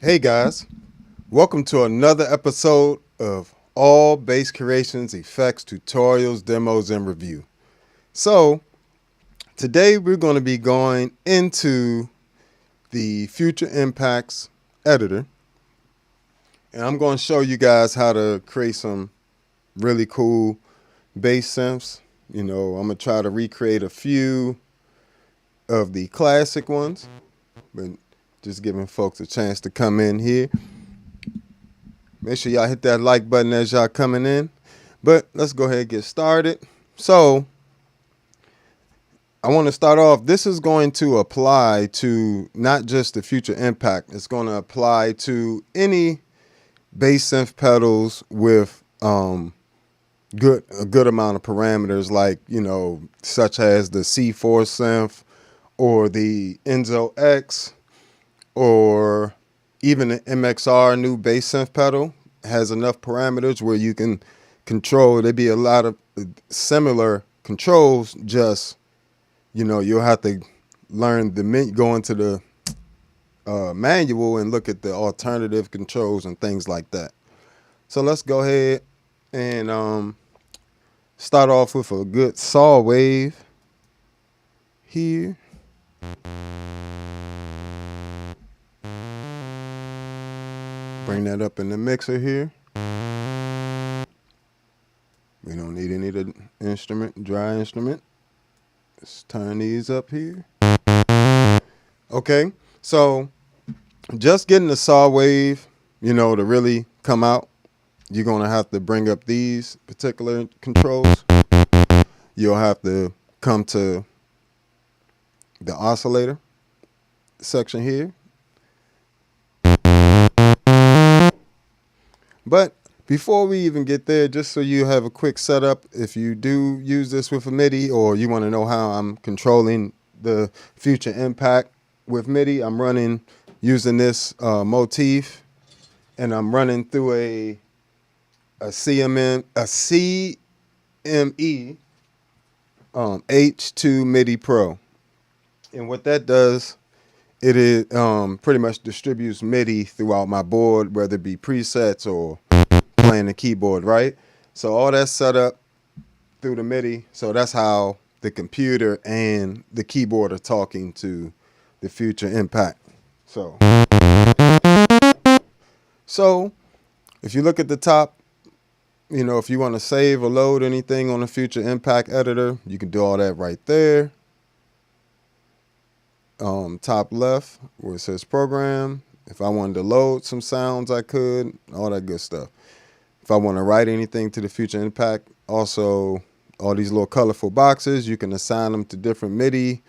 Hey guys, welcome to another episode of All Bass Creations, Effects, Tutorials, Demos, and Review. So, today we're going to be going into the Future Impacts editor, and I'm going to show you guys how to create some really cool bass synths. I'm going to try to recreate a few of the classic ones, but just giving folks a chance to come in here. Make sure y'all hit that like button as y'all coming in. But let's go ahead and get started. So I want to start off. This is going to apply to not just the Future Impact. It's going to apply to any bass synth pedals with a good amount of parameters, like such as the C4 synth or the Enzo X, or even the MXR new bass synth pedal has enough parameters where you can control. There'd be a lot of similar controls, just you'll have to learn go into the manual and look at the alternative controls and things like that. So let's go ahead and start off with a good saw wave here. Bring that up in the mixer here. We don't need any of the dry instrument. Let's turn these up here. Okay, so just getting the saw wave, to really come out, you're going to have to bring up these particular controls. You'll have to come to the oscillator section here. But before we even get there, just so you have a quick setup, if you do use this with a MIDI, or you want to know how I'm controlling the Future Impact with MIDI, I'm running using this motif, and I'm running through a CME H2 MIDI Pro. And what that does, it is pretty much distributes MIDI throughout my board, whether it be presets or playing the keyboard, right? So all that's set up through the MIDI. So that's how the computer and the keyboard are talking to the Future Impact. So if you look at the top, if you want to save or load anything on the Future Impact editor, you can do all that right there. Top left where it says program. If I wanted to load some sounds, I could, all that good stuff. If I want to write anything to the Future Impact, also all these little colorful boxes, you can assign them to different MIDI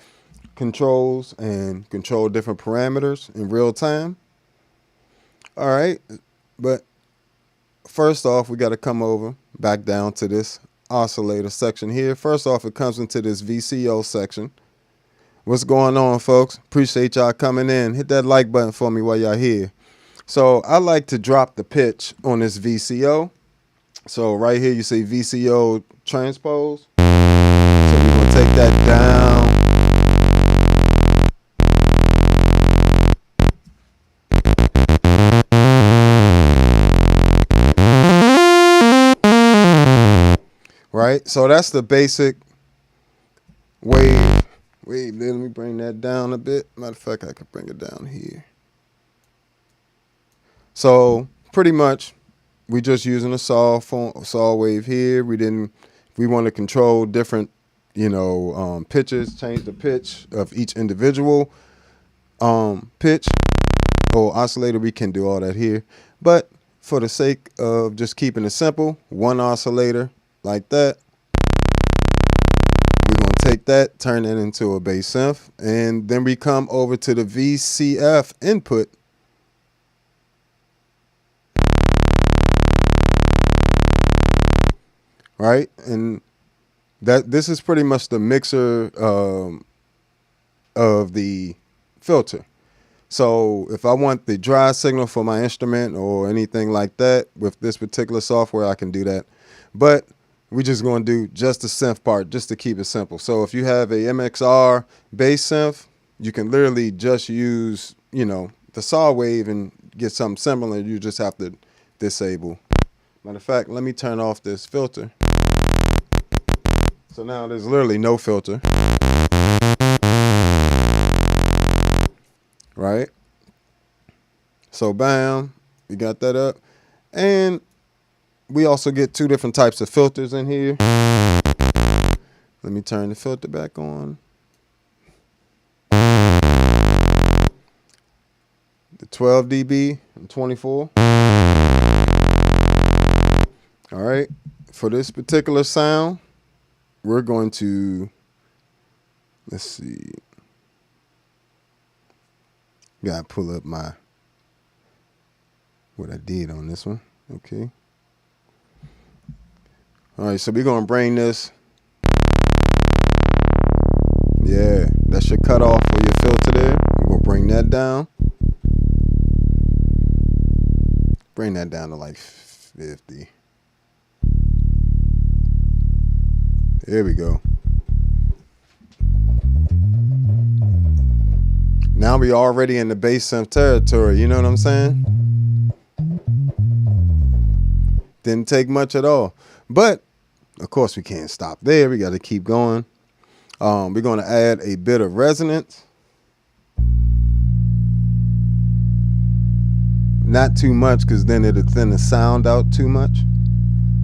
controls and control different parameters in real time. All right, but first off, we got to come over back down to this oscillator section here. First off, it comes into this VCO section. What's going on, folks? Appreciate y'all coming in. Hit that like button for me while y'all here. So I like to drop the pitch on this VCO. So right here you see VCO transpose. So we're going to take that down. Right? So that's the basic wave. Wait, let me bring that down a bit. Matter of fact, I could bring it down here. So pretty much, we just using a saw wave here. We want to control different, pitches, change the pitch of each individual pitch or oscillator. We can do all that here. But for the sake of just keeping it simple, one oscillator like that. We're going to take that, turn it into a bass synth, and then we come over to the VCF input. Right, and this is pretty much the mixer of the filter. So if I want the dry signal for my instrument or anything like that with this particular software, I can do that. But we're just going to do just the synth part just to keep it simple. So if you have a MXR bass synth, you can literally just use, the saw wave and get something similar, you just have to disable. Matter of fact, let me turn off this filter. So now there's literally no filter. Right? So bam, we got that up. And we also get two different types of filters in here. Let me turn the filter back on. The 12 dB and 24. All right. For this particular sound, we're going to, let's see. Gotta pull up what I did on this one. Okay. All right, so we're gonna bring this. Yeah, that should cut off for your filter there. We're gonna bring that down. Bring that down to like 50. There we go. Now we already in the bass synth territory, you know what I'm saying? Didn't take much at all. But, of course, we can't stop there. We got to keep going. We're going to add a bit of resonance. Not too much, because then it'll thin the sound out too much.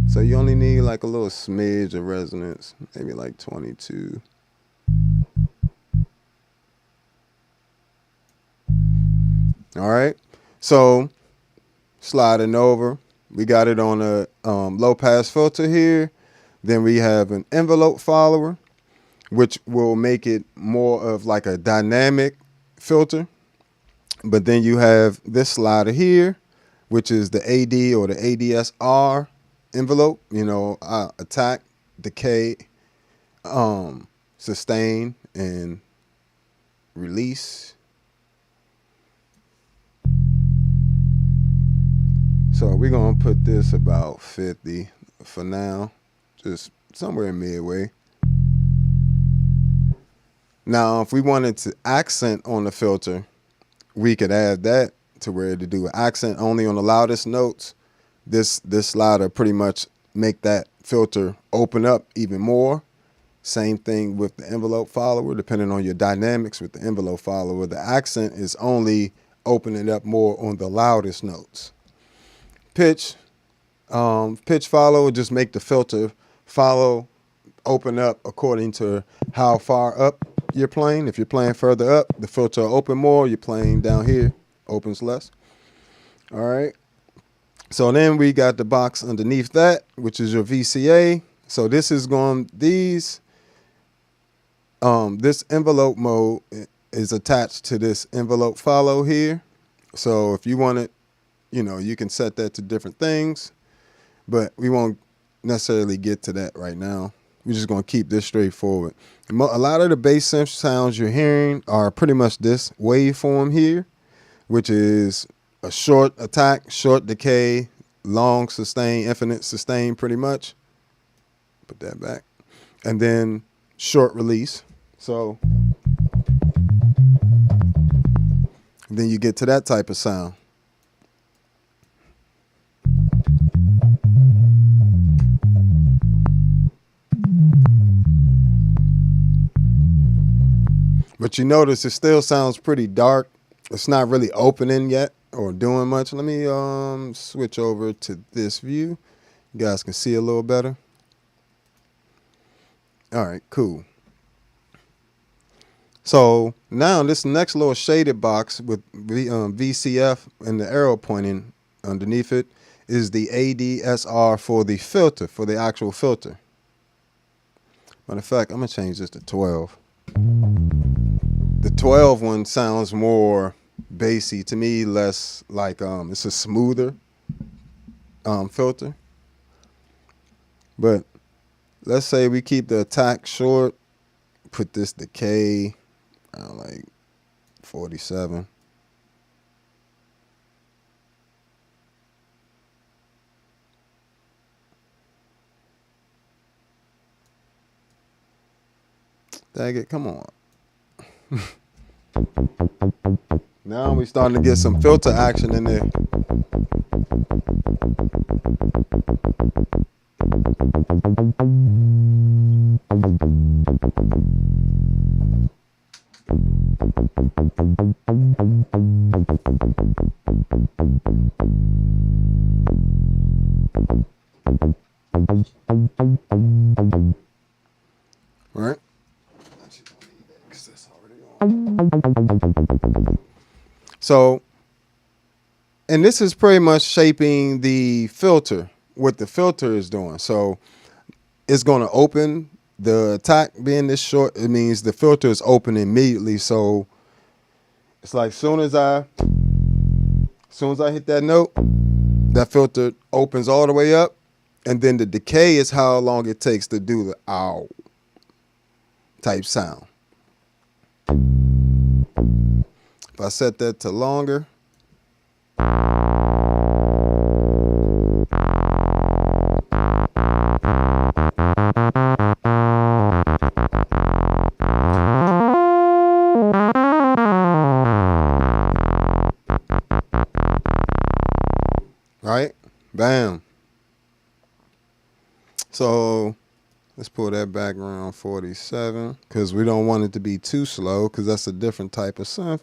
So you only need like a little smidge of resonance, maybe like 22. All right, so sliding over, we got it on a low pass filter here. Then we have an envelope follower, which will make it more of like a dynamic filter. But then you have this slider here, which is the AD or the ADSR envelope, you know, attack, decay, sustain, and release. So we're going to put this about 50 for now, just somewhere midway. Now, if we wanted to accent on the filter, we could add that to where to do an accent only on the loudest notes. This slider pretty much make that filter open up even more. Same thing with the envelope follower, depending on your dynamics with the envelope follower. The accent is only opening up more on the loudest notes. Pitch follow, just make the filter follow, open up according to how far up you're playing. If you're playing further up, the filter will open more. You're playing down here, opens less. All right. So then we got the box underneath that, which is your VCA. So this is going, this envelope mode is attached to this envelope follow here. So if you want it, you know, you can set that to different things, but we won't necessarily get to that right now. We're just going to keep this straightforward. A lot of the bass synth sounds you're hearing are pretty much this waveform here, which is a short attack, short decay, long sustain, infinite sustain pretty much. Put that back. And then short release. So then you get to that type of sound. But you notice it still sounds pretty dark. It's not really opening yet or doing much. Let me switch over to this view. You guys can see a little better. All right, cool. So now this next little shaded box with VCF and the arrow pointing underneath it is the ADSR for the filter, for the actual filter. Matter of fact, I'm going to change this to 12. The 12 one sounds more bassy to me, less like it's a smoother filter. But let's say we keep the attack short, put this decay around like 47. Dang it, come on. Now we're starting to get some filter action in there. Right? So, and this is pretty much shaping the filter, what the filter is doing. So it's going to open, the attack being this short, it means the filter is open immediately. So it's like soon as I hit that note, that filter opens all the way up. And then the decay is how long it takes to do the ow type sound. If I set that to longer, right? Bam. So let's pull that back around 47 because we don't want it to be too slow because that's a different type of synth.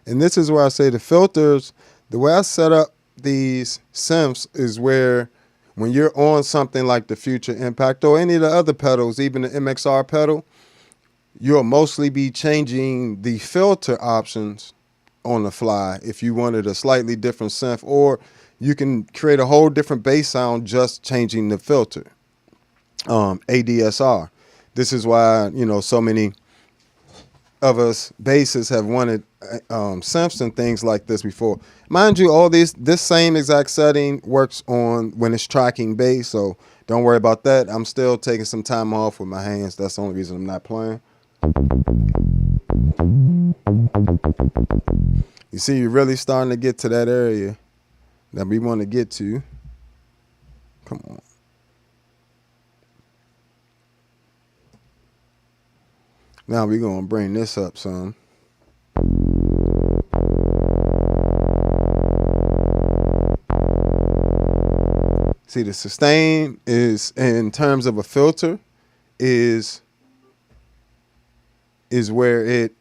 And this is where I say the filters, the way I set up these synths is where when you're on something like the Future Impact or any of the other pedals, even the MXR pedal, you'll mostly be changing the filter options on the fly if you wanted a slightly different synth, or you can create a whole different bass sound just changing the filter. ADSR. This is why, you know, so many of us bassists have wanted synths and things like this before. Mind you, all this same exact setting works on when it's tracking bass, so don't worry about that. I'm still taking some time off with my hands. That's the only reason I'm not playing. You see, you're really starting to get to that area that we want to get to. Come on. Now we're going to bring this up some. See, the sustain is, in terms of a filter, is where it,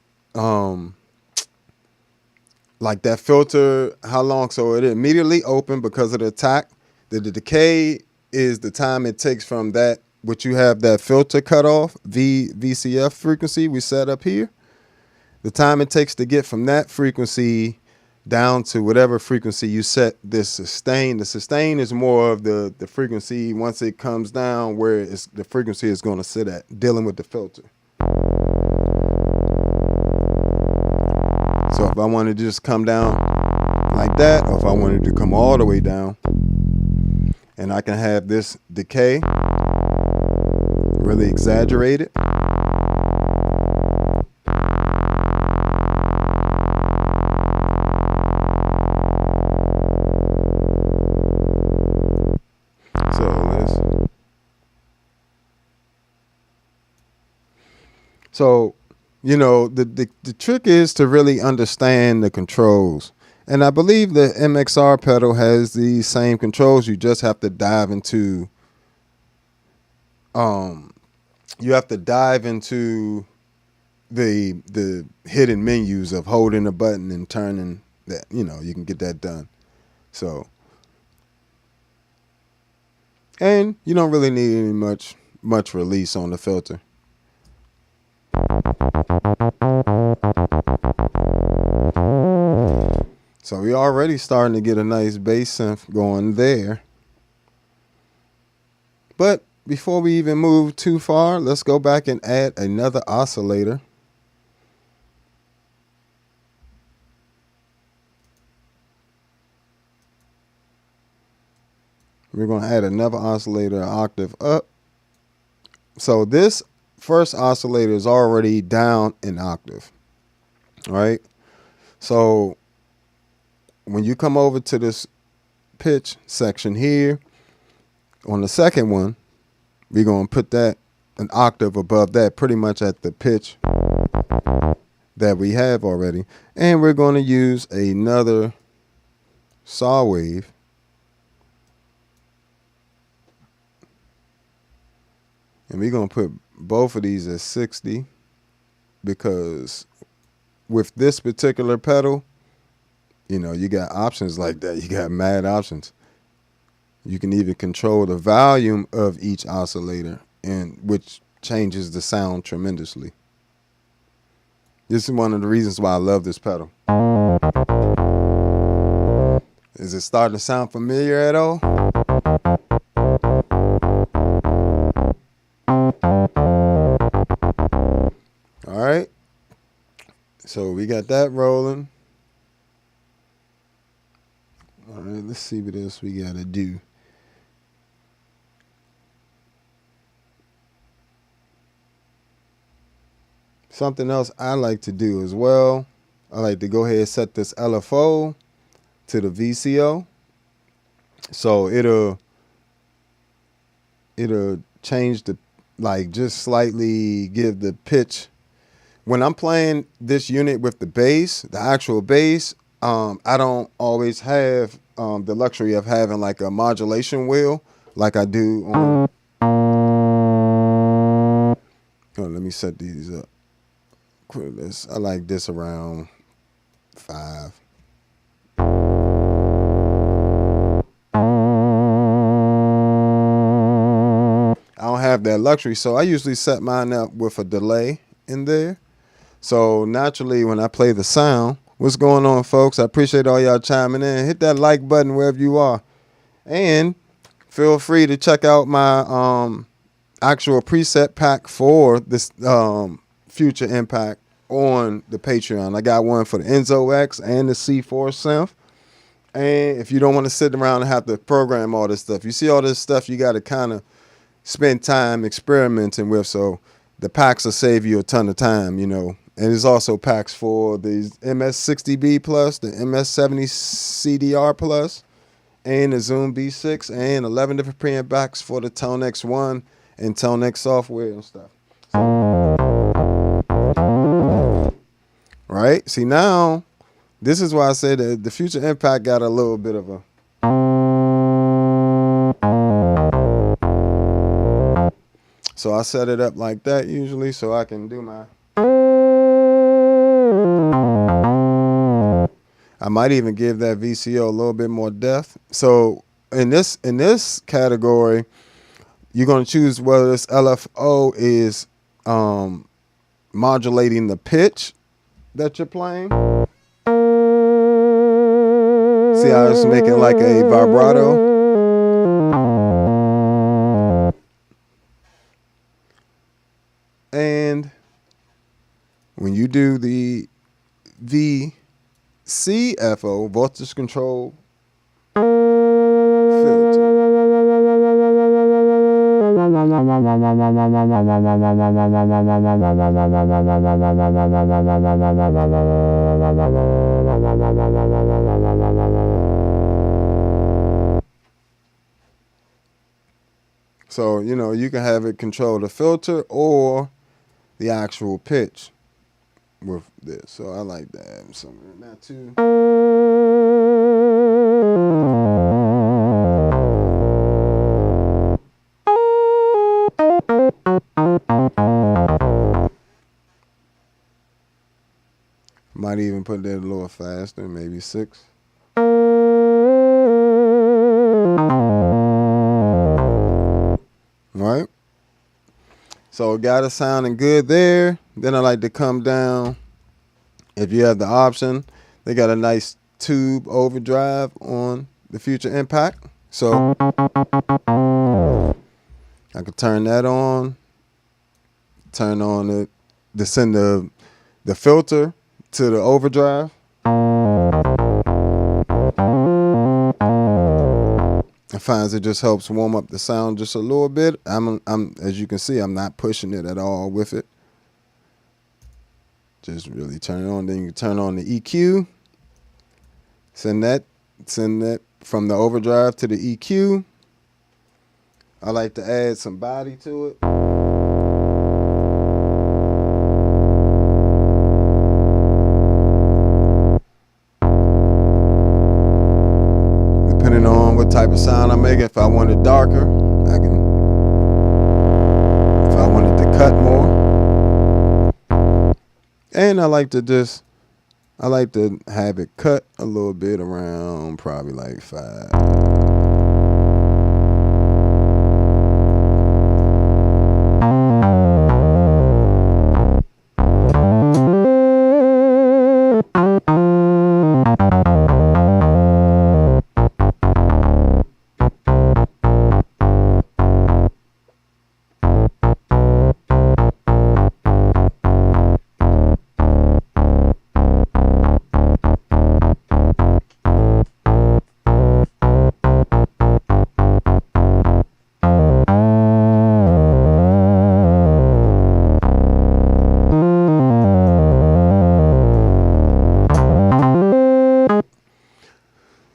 like that filter, how long, so it immediately open because of the attack. The decay is the time it takes from that, which you have that filter cut off, VCF frequency we set up here. The time it takes to get from that frequency down to whatever frequency you set this sustain. The sustain is more of the frequency once it comes down where it's, the frequency is going to sit at, dealing with the filter. So if I wanted to just come down like that, or if I wanted to come all the way down, and I can have this decay really exaggerated. So, you know, the trick is to really understand the controls. And I believe the MXR pedal has these same controls. You just have to dive into the hidden menus of holding a button and turning that, you know, you can get that done. So, and you don't really need any much release on the filter. So we're already starting to get a nice bass synth going there. But before we even move too far, let's go back and add another oscillator. We're going to add another oscillator an octave up. So this first oscillator is already down an octave. All right. So when you come over to this pitch section here, on the second one, we're going to put that an octave above that, pretty much at the pitch that we have already. And we're going to use another saw wave. And we're going to put both of these at 60 because with this particular pedal, you know, you got options like that. You got mad options. You can even control the volume of each oscillator, and which changes the sound tremendously. This is one of the reasons why I love this pedal. Is it starting to sound familiar at all? All right. So we got that rolling. All right, let's see what else we got to do. Something else I like to do as well, I like to go ahead and set this LFO to the VCO. So it'll change the, like, just slightly give the pitch. When I'm playing this unit with the bass, the actual bass, I don't always have the luxury of having like a modulation wheel like I do on. Oh, let me set these up. I like this around 5. I don't have that luxury, so I usually set mine up with a delay in there. So naturally, when I play the sound, what's going on, folks? I appreciate all y'all chiming in. Hit that like button wherever you are. And feel free to check out my actual preset pack for this Future Impact on the Patreon. I got one for the Enzo X and the C4 synth. And if you don't want to sit around and have to program all this stuff, you see all this stuff you got to kind of spend time experimenting with. So the packs will save you a ton of time, you know. And there's also packs for the MS-60B plus, the MS-70 CDR plus, and the Zoom B6, and 11 different preamp backs for the ToneX 1 and ToneX software and stuff. Right? See, now, this is why I say that the Future Impact got a little bit of a... So I set it up like that usually so I can do my... I might even give that VCO a little bit more depth. So in this category, you're going to choose whether this LFO is modulating the pitch that you're playing. See how it's making like a vibrato? And when you do the VCFO, voltage control filter. So, you know, you can have it control the filter or the actual pitch with this. So I like that. Somewhere not too. Might even put that a little faster, maybe 6. Right? So it got it sounding good there. Then I like to come down. If you have the option, they got a nice tube overdrive on the Future Impact. So I could turn that on. Turn on to send the filter to the overdrive. I find it just helps warm up the sound just a little bit. I'm as you can see, I'm not pushing it at all with it. Just really turn it on. Then you can turn on the EQ. Send that from the overdrive to the EQ. I like to add some body to it. type of sound I'm making. If I want it darker, I can. If I wanted to cut more, and I like to have it cut a little bit around probably like 5.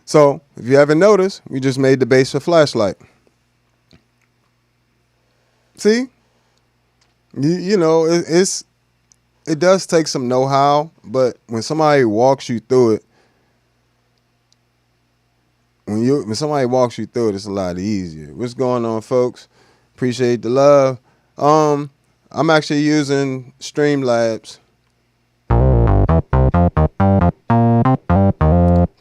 So, if you haven't noticed, we just made the bass a flashlight. See? You know, it does take some know-how, but when somebody walks you through it, when somebody walks you through it, it's a lot easier. What's going on, folks? Appreciate the love. I'm actually using Streamlabs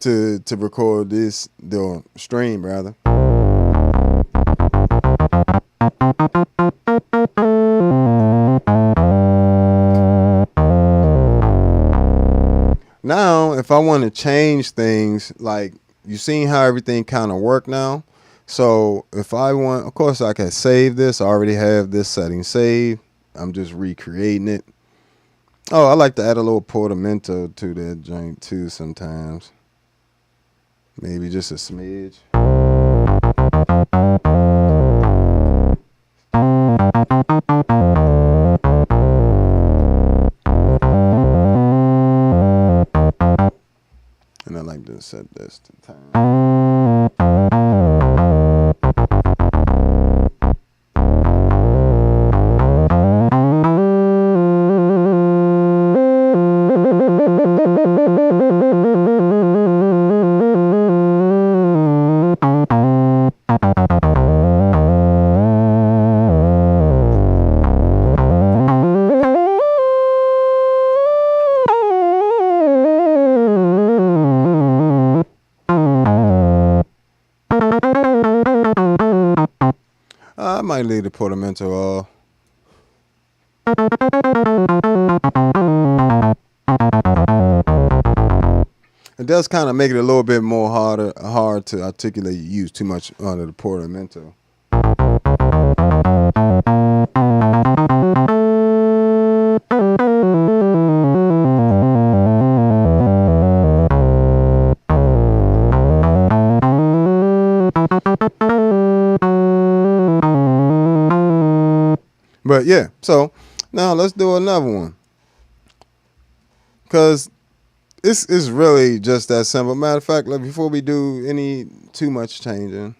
to record the stream rather. Now, if I want to change things, like you seen how everything kind of work now. So if I want, of course I can save this. I already have this setting saved. I'm just recreating it. Oh, I like to add a little portamento to that joint too sometimes. Maybe just a smidge. And I like to set this to time. I might leave the portamento off. It does kind of make it a little bit more hard to articulate. You use too much under the portamento. But yeah, so now let's do another one. Because it's really just that simple. Matter of fact, like before we do any too much changing,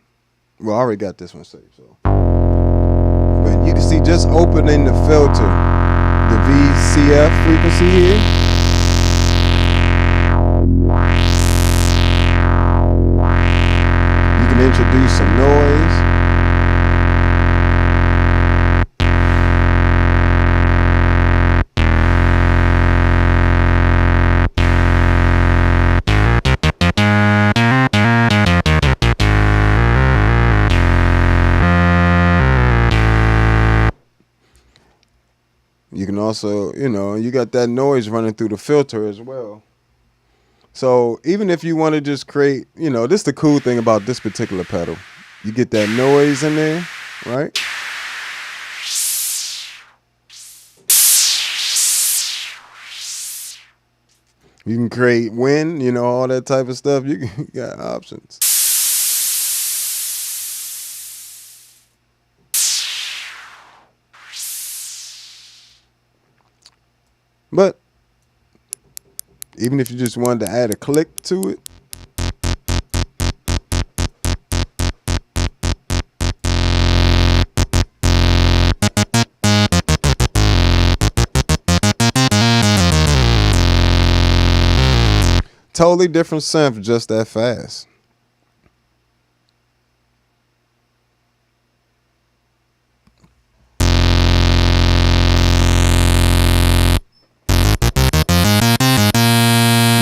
well, I already got this one saved. So, but you can see just opening the filter, the VCF frequency here. You can introduce some noise. You can also, you got that noise running through the filter as well. So even if you want to just create, this is the cool thing about this particular pedal. You get that noise in there, right? You can create wind, all that type of stuff. You got options. But even if you just wanted to add a click to it, totally different synth, just that fast.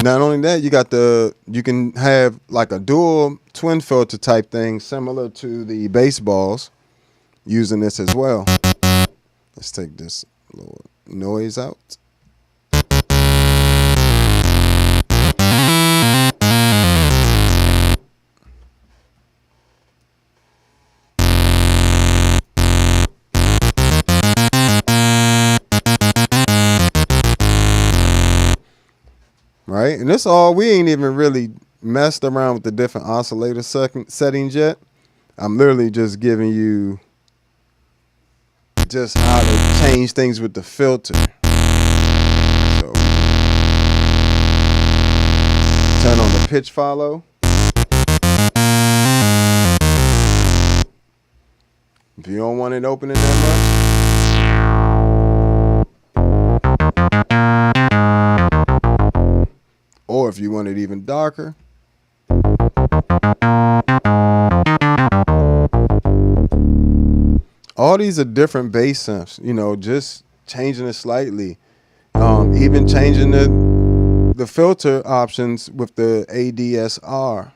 Not only that, you can have like a dual twin filter type thing similar to the bass balls using this as well. Let's take this little noise out. Right, and this all, we ain't even really messed around with the different oscillator settings yet. I'm literally just giving you just how to change things with the filter. So turn on the pitch follow. If you don't want it opening that much, or if you want it even darker, all these are different bass synths, you know, just changing it slightly. Even changing the filter options with the ADSR.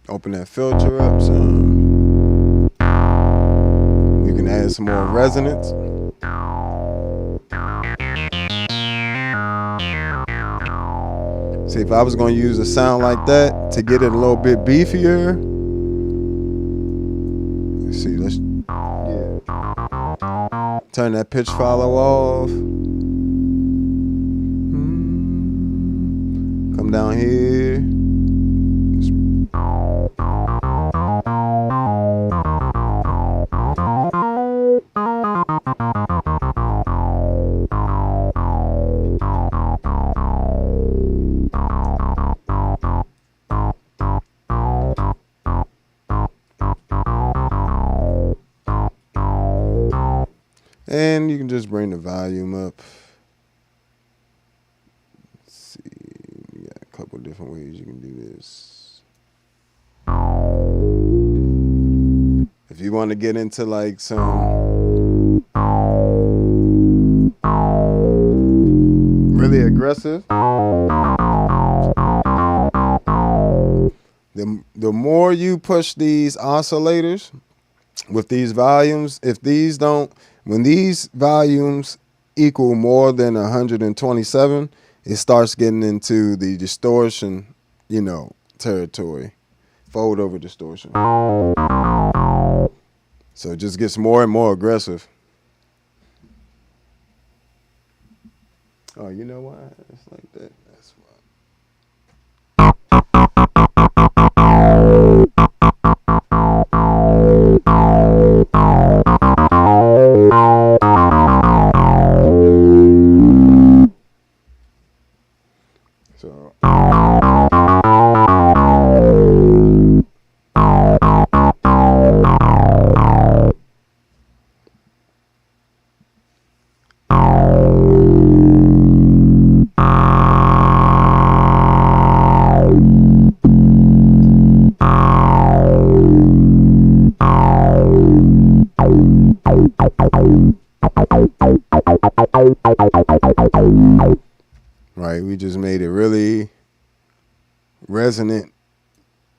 Open that filter up some. You can add some more resonance. See, if I was going to use a sound like that to get it a little bit beefier. Let's see, turn that pitch follow off. Come down here. And you can just bring the volume up. Let's see, you got a couple different ways you can do this. If you want to get into like some really aggressive, the more you push these oscillators with these volumes, when these volumes equal more than 127, it starts getting into the distortion, you know, territory, fold over distortion. So it just gets more and more aggressive. Oh, you know why it's like that? That's why. So right, we just made it really resonant,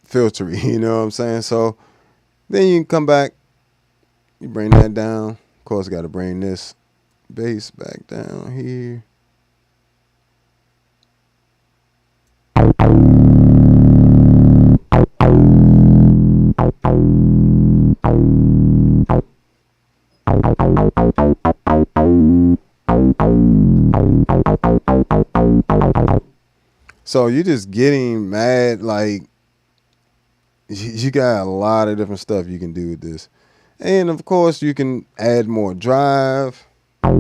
filtery, you know what I'm saying? So then you can come back, you bring that down. Of course, got to bring this bass back down here. So you're just getting mad, like you got a lot of different stuff you can do with this. And of course you can add more drive. You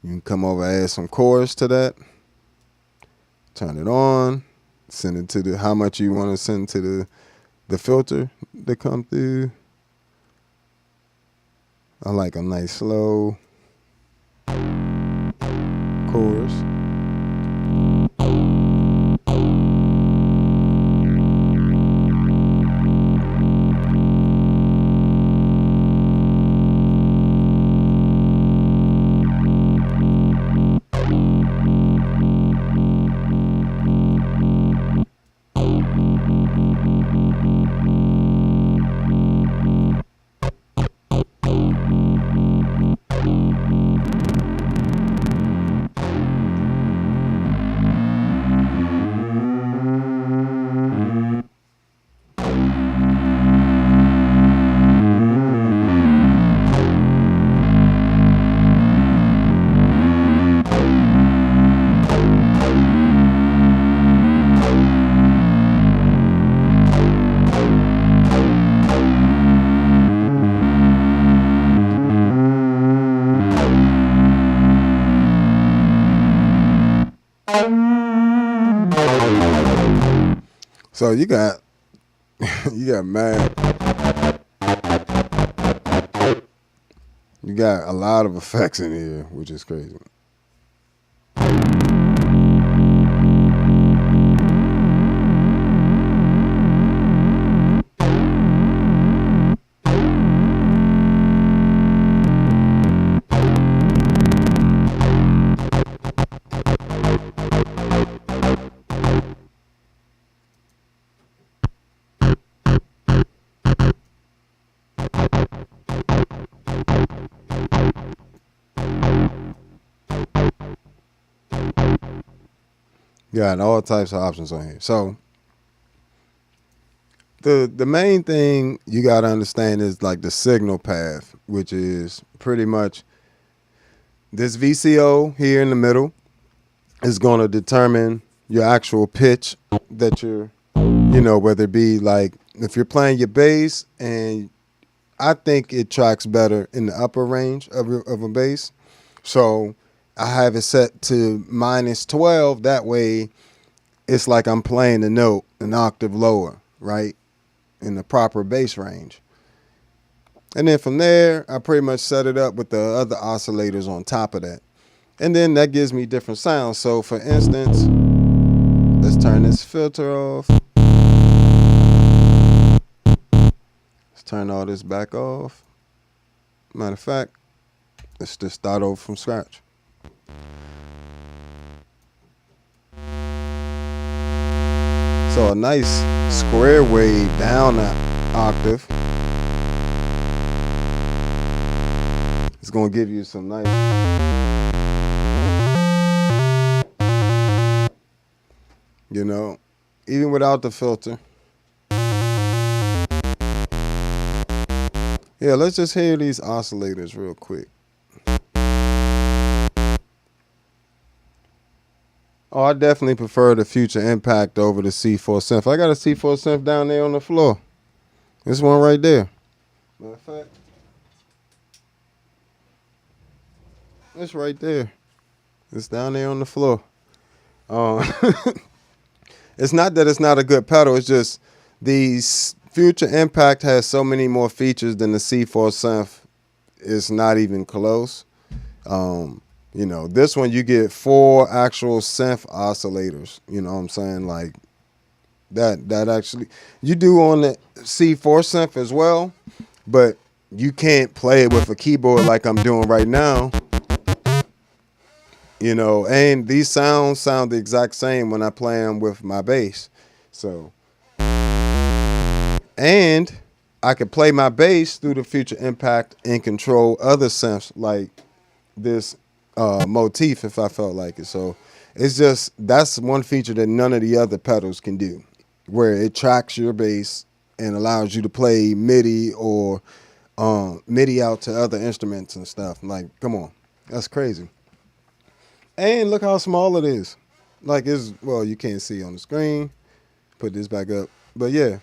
can come over, add some chorus to that. Turn it on. Send it to how much you want to send to the filter to come through. I like a nice slow. chorus. So you got mad. You got a lot of effects in here, which is crazy. You got all types of options on here. So the main thing you got to understand is like the signal path, which is pretty much this VCO here in the middle is going to determine your actual pitch that you're, whether it be like if you're playing your bass, and I think it tracks better in the upper range of a bass. So I have it set to -12. That way it's like I'm playing the note an octave lower, right? In the proper bass range. And then from there, I pretty much set it up with the other oscillators on top of that. And then that gives me different sounds. So for instance, let's turn this filter off. Let's turn all this back off. Matter of fact, let's just start over from scratch. So a nice square wave down an octave is going to give you some nice, even without the filter. Yeah, let's just hear these oscillators real quick. Oh, I definitely prefer the Future Impact over the C4 synth. I got a C4 synth down there on the floor. This one right there. Matter of fact, it's right there. It's down there on the floor. It's not that it's not a good pedal. It's just the Future Impact has so many more features than the C4 synth. It's not even close. This one you get 4 actual synth oscillators. You know what I'm saying? Like that actually you do on the C4 synth as well, but you can't play it with a keyboard like I'm doing right now. And these sounds sound the exact same when I play them with my bass. So, and I could play my bass through the Future Impact and control other synths like this motif if I felt like it. So it's just, that's one feature that none of the other pedals can do, where it tracks your bass and allows you to play MIDI or MIDI out to other instruments and stuff. Like, come on, that's crazy. And look how small it is. Like, you can't see on the screen. Put this back up. But yeah,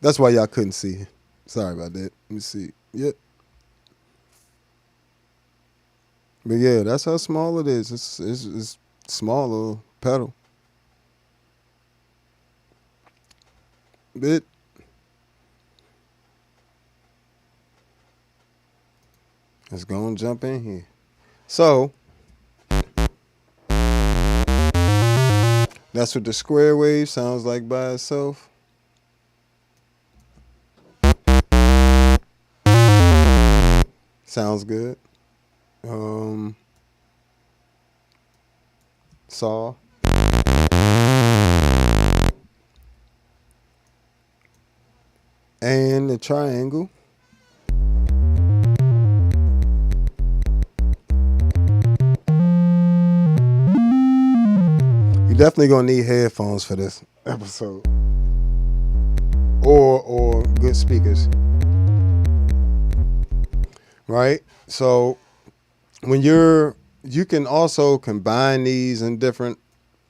that's why y'all couldn't see. Sorry about that. Let me see. Yep. But yeah, that's how small it is. It's small little pedal. Bit. Let's go and jump in here. So That's what the square wave sounds like by itself. Sounds good. Saw. And the triangle. You're definitely gonna need headphones for this episode. Or good speakers. Right? So when you can also combine these in different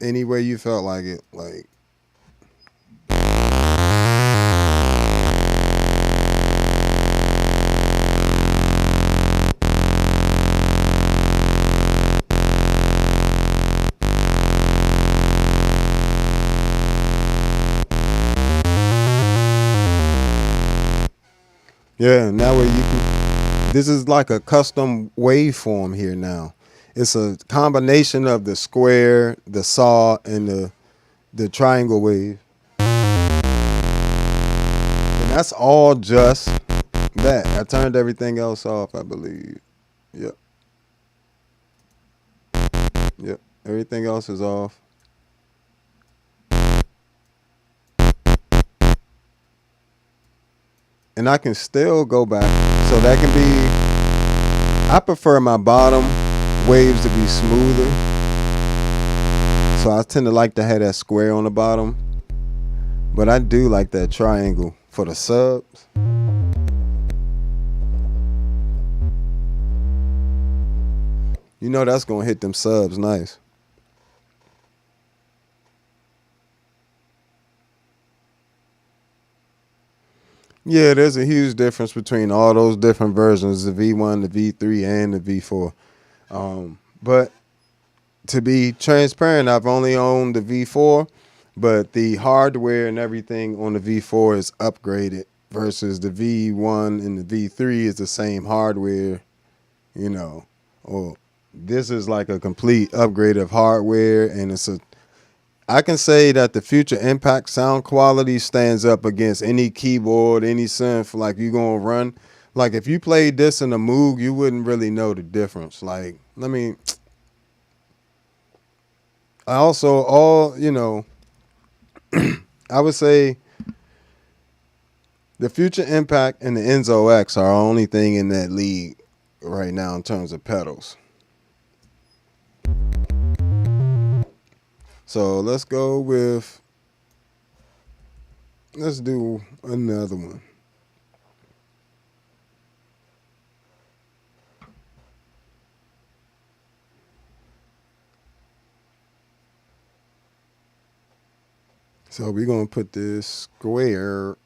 any way you felt like it. Like yeah, now where you can, this is like a custom waveform here now. It's a combination of the square, the saw, and the triangle wave. And that's all just that. I turned everything else off, I believe. Yep. Yep. Everything else is off. And I can still go back. So that can be, I prefer my bottom waves to be smoother. So I tend to like to have that square on the bottom. But I do like that triangle for the subs. You know that's going to hit them subs nice. Yeah, there's a huge difference between all those different versions, the V1, the V3, and the V4. But to be transparent, I've only owned the V4, but the hardware and everything on the V4 is upgraded versus the V1 and the V3 is the same hardware, you know. Or this is like a complete upgrade of hardware, and I can say that the Future Impact sound quality stands up against any keyboard, any synth. Like you gonna run, like if you played this in a Moog, you wouldn't really know the difference. Like, I also I would say the Future Impact and the Enzo X are the only thing in that league right now in terms of pedals. So let's go with, let's do another one. So we're going to put this square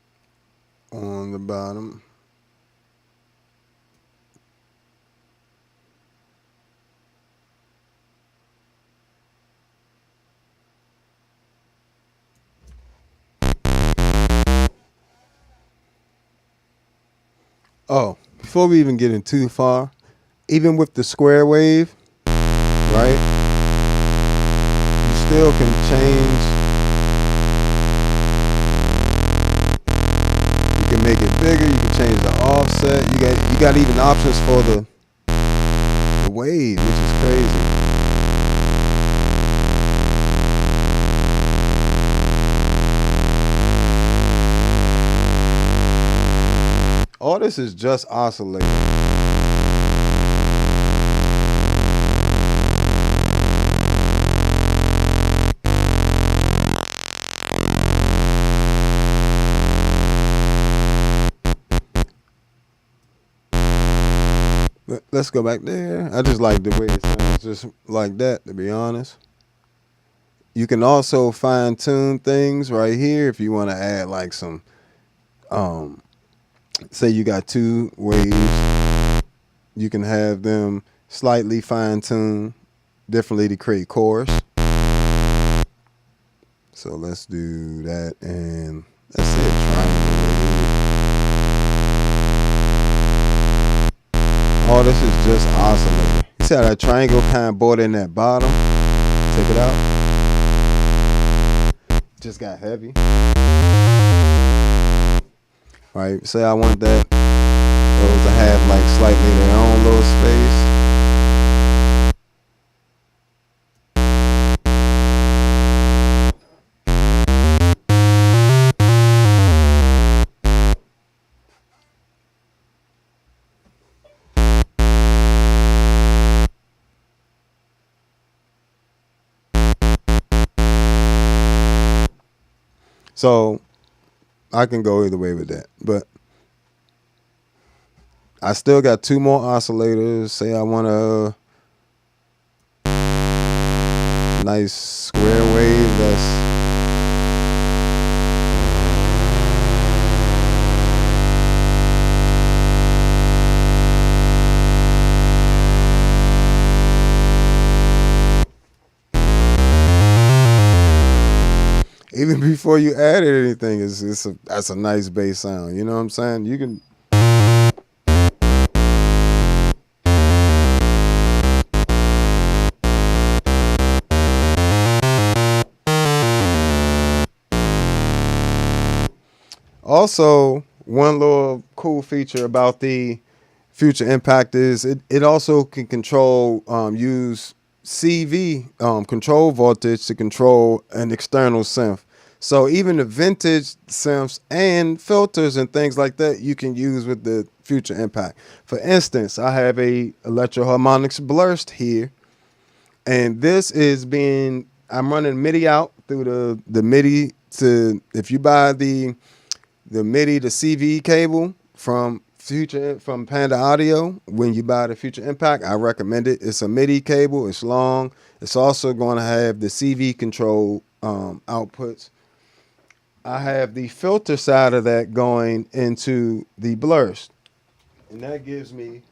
on the bottom. Oh, before we even get in too far, even with the square wave, right, you still can change. You can make it bigger. You can change the offset. You got even options for the wave, which is crazy. All this is just oscillating. Let's go back there. I just like the way it sounds just like that, to be honest. You can also fine tune things right here if you want to add like some, say you got two waves, you can have them slightly fine tuned differently to create chorus. So let's do that, and let's say a triangle wave. All this is just oscillating. You see how that triangle kind of brought in that bottom? Take it out. just got heavy. Right, say I want that those to have like slightly their own little space. So I can go either way with that, but I still got 2 more oscillators. Say I want a nice square wave that's even before you added anything, that's a nice bass sound. You know what I'm saying? You can. Also, one little cool feature about the Future Impact is it also can control, use CV control voltage to control an external synth. So even the vintage synths and filters and things like that you can use with the Future Impact. For instance, I have a Electro-Harmonics Blurst here, and this is I'm running MIDI out through the MIDI to, if you buy the MIDI to CV cable from Panda Audio, when you buy the Future Impact, I recommend it. It's a MIDI cable. It's long. It's also going to have the CV control outputs. I have the filter side of that going into the Blurst, and that gives me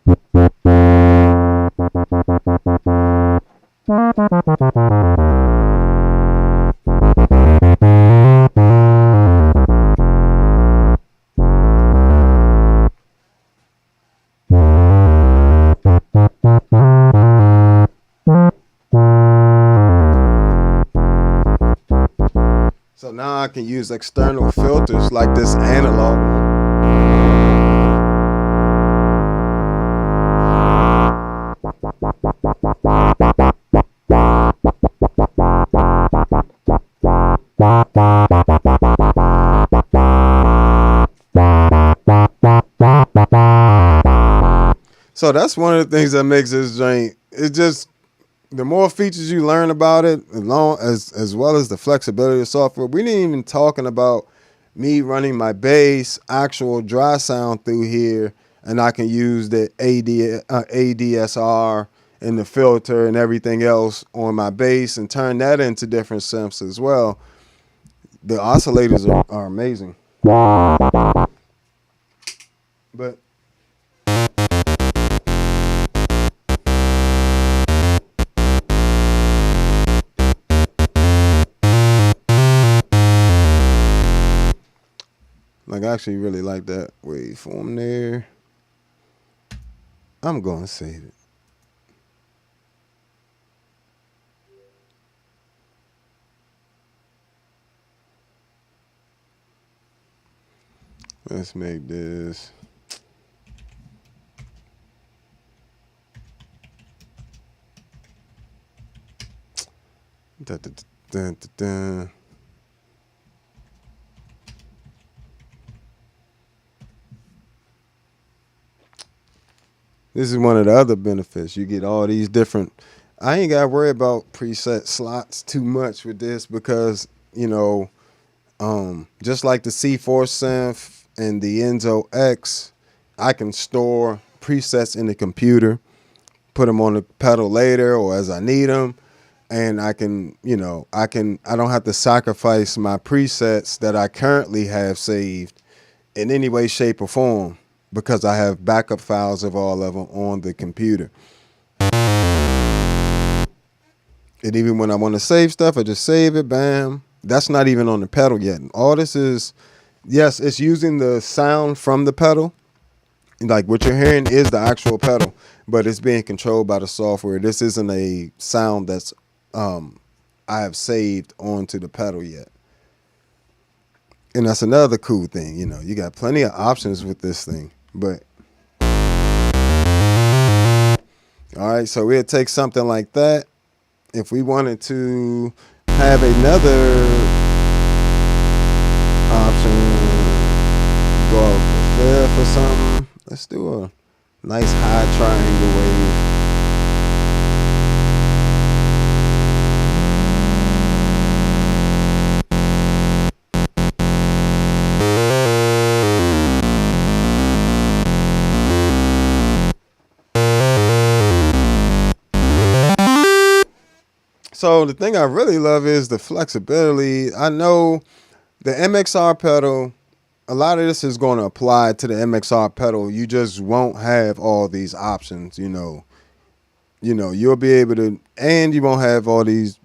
so now I can use external filters like this analog one. So that's one of the things that makes this joint. It's just, the more features you learn about it, as well as the flexibility of software. We didn't even talking about me running my bass actual dry sound through here, and I can use the ADSR and the filter and everything else on my bass and turn that into different synths as well. The oscillators are amazing. But like, I actually really like that waveform there. I'm going to save it. Let's make this. Dun, dun, dun, dun, dun. This is one of the other benefits. You get all these different. I ain't got to worry about preset slots too much with this because, you know, just like the C4 synth and the Enzo X, I can store presets in the computer, put them on the pedal later or as I need them. And I can, you know, I don't have to sacrifice my presets that I currently have saved in any way, shape, or form, because I have backup files of all of them on the computer. And even when I want to save stuff, I just save it, bam. That's not even on the pedal yet. All this is, yes, it's using the sound from the pedal. Like what you're hearing is the actual pedal, but it's being controlled by the software. This isn't a sound that's I have saved onto the pedal yet. And that's another cool thing, you know, you got plenty of options with this thing. But all right, so we'll take something like that. If we wanted to have another option, go out there for something, let's do a nice high triangle wave. So the thing I really love is the flexibility. I know the MXR pedal, a lot of this is going to apply to the MXR pedal. You just won't have all these options, you know. You'll be able to, and you won't have all these,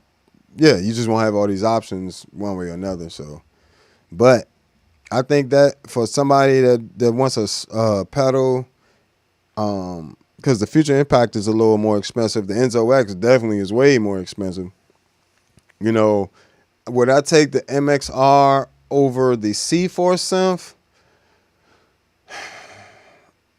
yeah, you just won't have all these options one way or another. So, but I think that for somebody that wants a pedal, because the Future Impact is a little more expensive. The Enzo X definitely is way more expensive. You know, would I take the MXR over the C4 synth?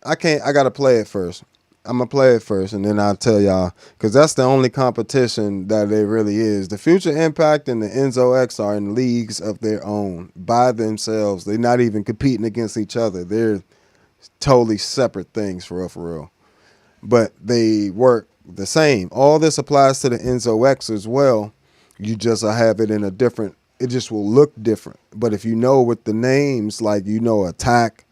I gotta play it first. I'm gonna play it first, and then I'll tell y'all, because that's the only competition that there really is. The Future Impact and the Enzo X are in leagues of their own by themselves. They're not even competing against each other. They're totally separate things for real. But they work the same. All this applies to the Enzo X as well. You just have it in a different, it just will look different. But if you know with the names, like you know attack,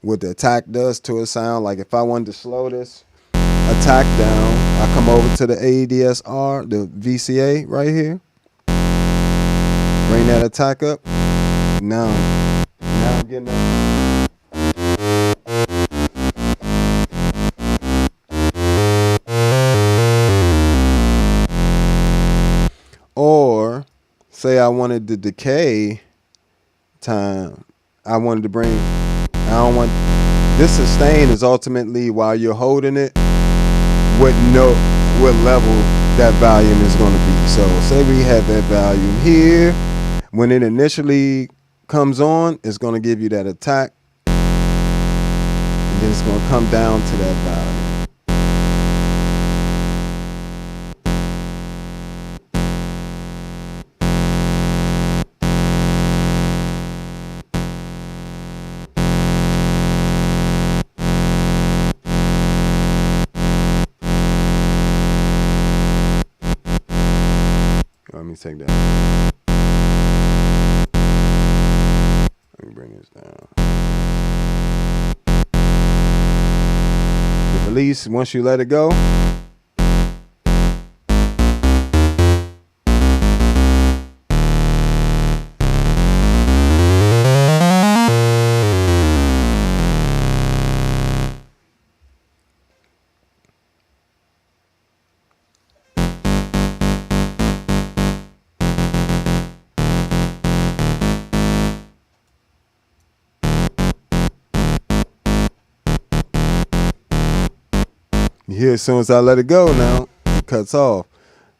what the attack does to a sound, like if I wanted to slow this attack down, I come over to the ADSR, the VCA right here, bring that attack up. Now I'm getting up. Or say I wanted the decay time. I wanted to bring, I don't want, this sustain is ultimately while you're holding it, what level that volume is going to be. So say we have that volume here. When it initially comes on, it's going to give you that attack. And then it's going to come down to that volume. Let me take that. Let me bring this down. The release, once you let it go, you hear as soon as I let it go now, it cuts off.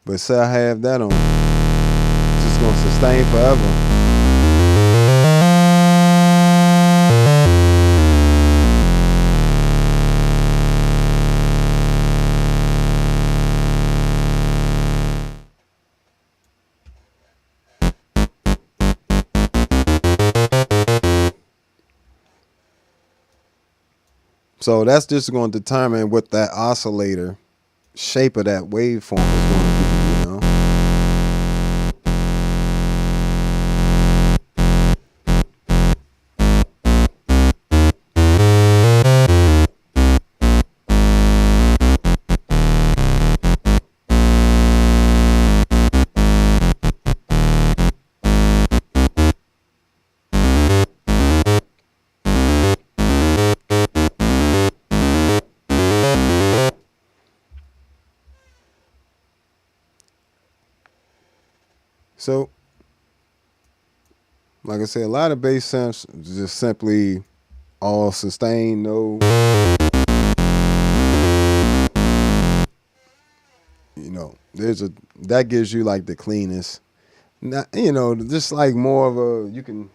But say I have that on, it's just going to sustain forever. So that's just going to determine what that oscillator shape of that waveform is going to be, you know. So, like I said, a lot of bass synths just simply all sustain, no, you know, that gives you like the cleanest, not, you know, just like more of a, you can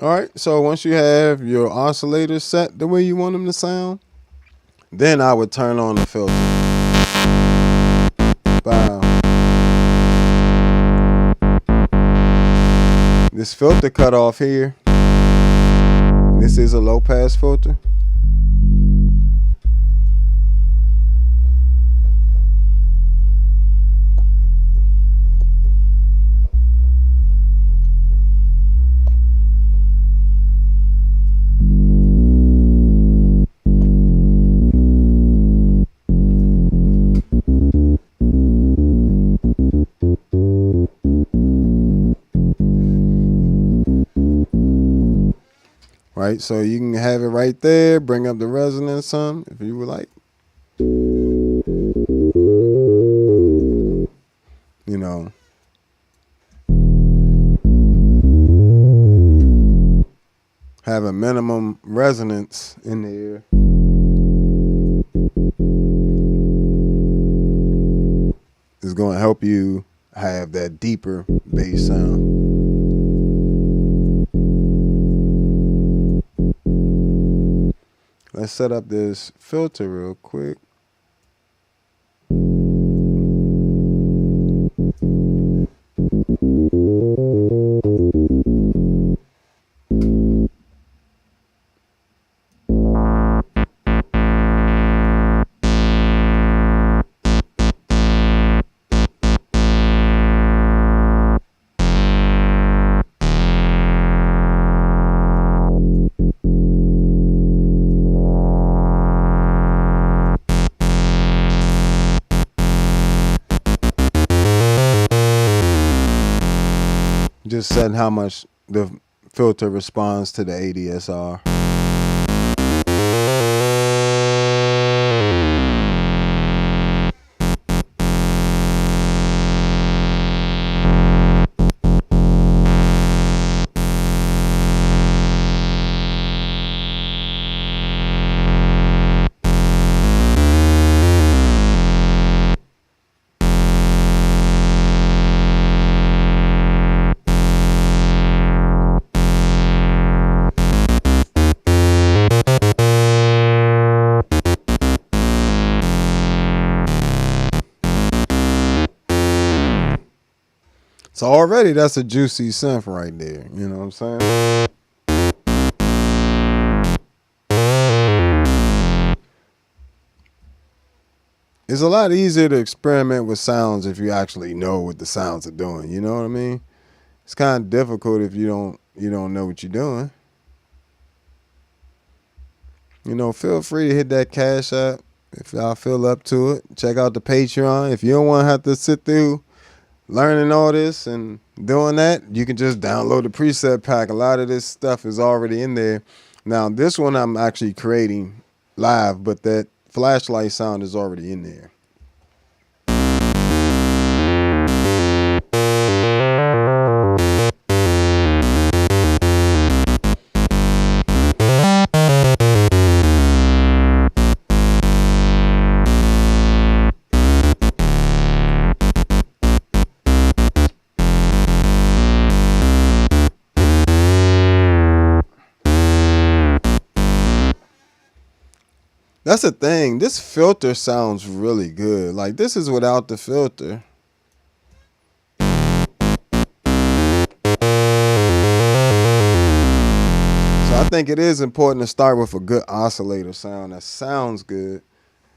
All right, so once you have your oscillators set the way you want them to sound, then I would turn on the filter. Bow. This filter cut off here, this is a low pass filter. Right, so you can have it right there, bring up the resonance some if you would like. You know. Have a minimum resonance in there. It's going to help you have that deeper bass sound. Let's set up this filter real quick. Just setting how much the filter responds to the ADSR. So already that's a juicy synth right there. You know what I'm saying? It's a lot easier to experiment with sounds if you actually know what the sounds are doing. You know what I mean? It's kind of difficult if you don't know what you're doing. You know, feel free to hit that Cash App if y'all feel up to it. Check out the Patreon. If you don't want to have to sit through learning all this and doing that, you can just download the preset pack. A lot of this stuff is already in there. Now, this one I'm actually creating live, but that flashlight sound is already in there. That's the thing. This filter sounds really good. Like, this is without the filter. So I think it is important to start with a good oscillator sound that sounds good.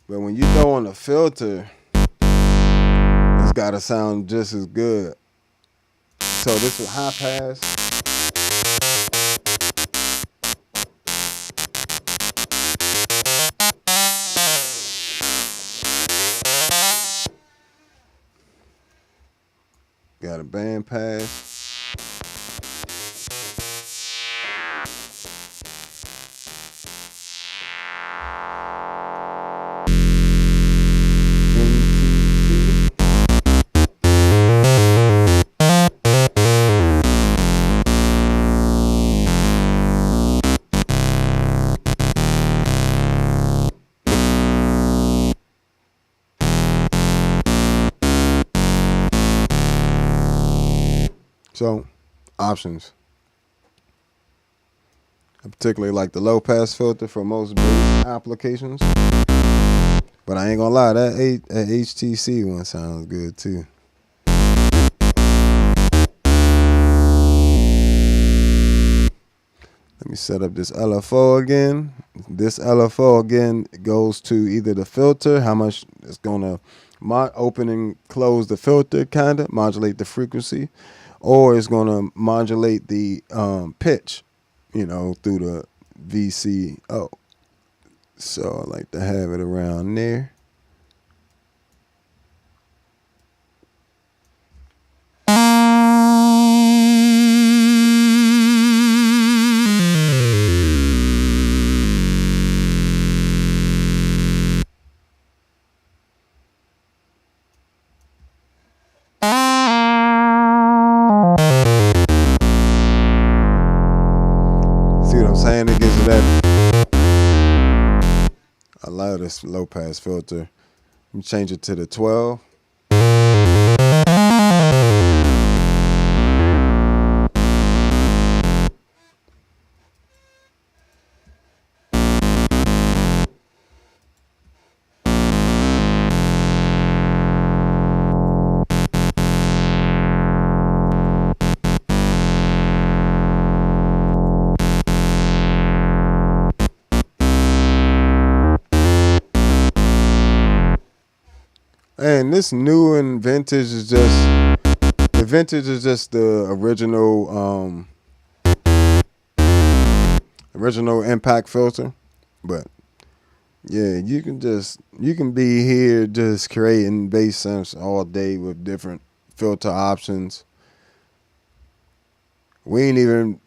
But when you throw on a filter, it's got to sound just as good. So this is high pass. Got a band pass. So, options. I particularly like the low pass filter for most bass applications. But I ain't gonna lie, that HTC one sounds good too. Let me set up this LFO again. This LFO again goes to either the filter, how much it's gonna open and close the filter, kinda modulate the frequency, or it's gonna modulate the pitch, you know, through the VCO. So I like to have it around there. See what I'm saying? It gives you that. I love this low pass filter. Let me change it to the 12. And this new and vintage is just, the vintage is just the original impact filter. But yeah, you can be here just creating bass synths all day with different filter options. We ain't even,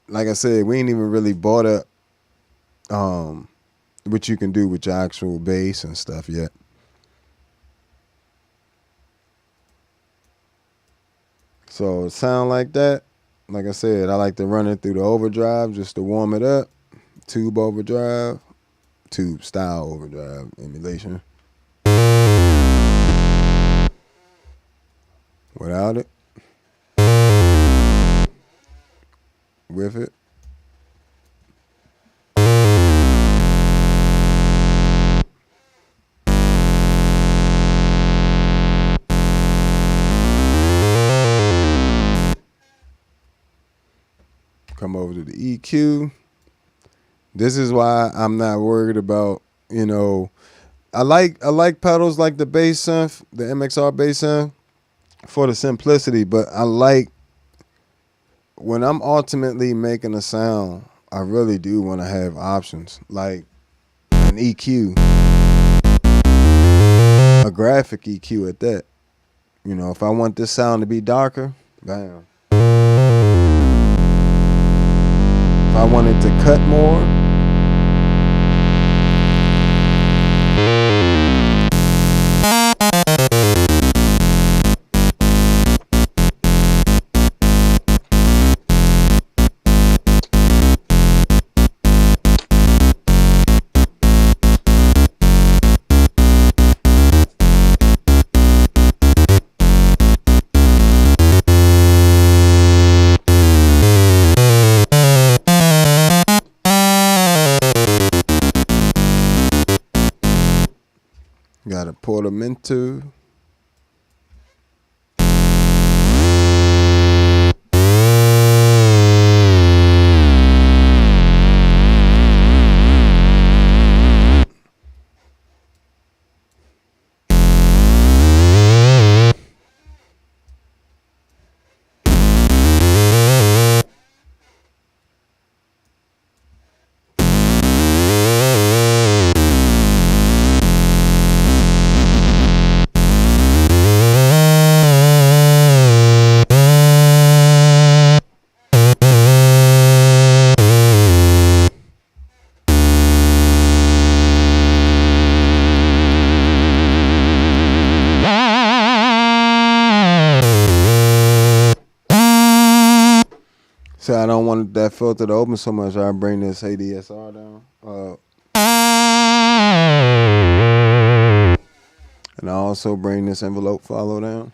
like I said, we ain't even really bought up what you can do with your actual bass and stuff yet. So it sound like that. Like I said, I like to run it through the overdrive just to warm it up. Tube overdrive, tube style overdrive emulation. Without it. With it. Come over to the EQ. This is why I'm not worried about, you know, I like pedals like the bass synth, the MXR bass synth for the simplicity, but I like when I'm ultimately making a sound, I really do want to have options like an EQ, a graphic EQ at that. You know, if I want this sound to be darker, bam. If I wanted to cut more, got a portamento. So I don't want that filter to open so much. I bring this ADSR down. And I also bring this envelope follow down.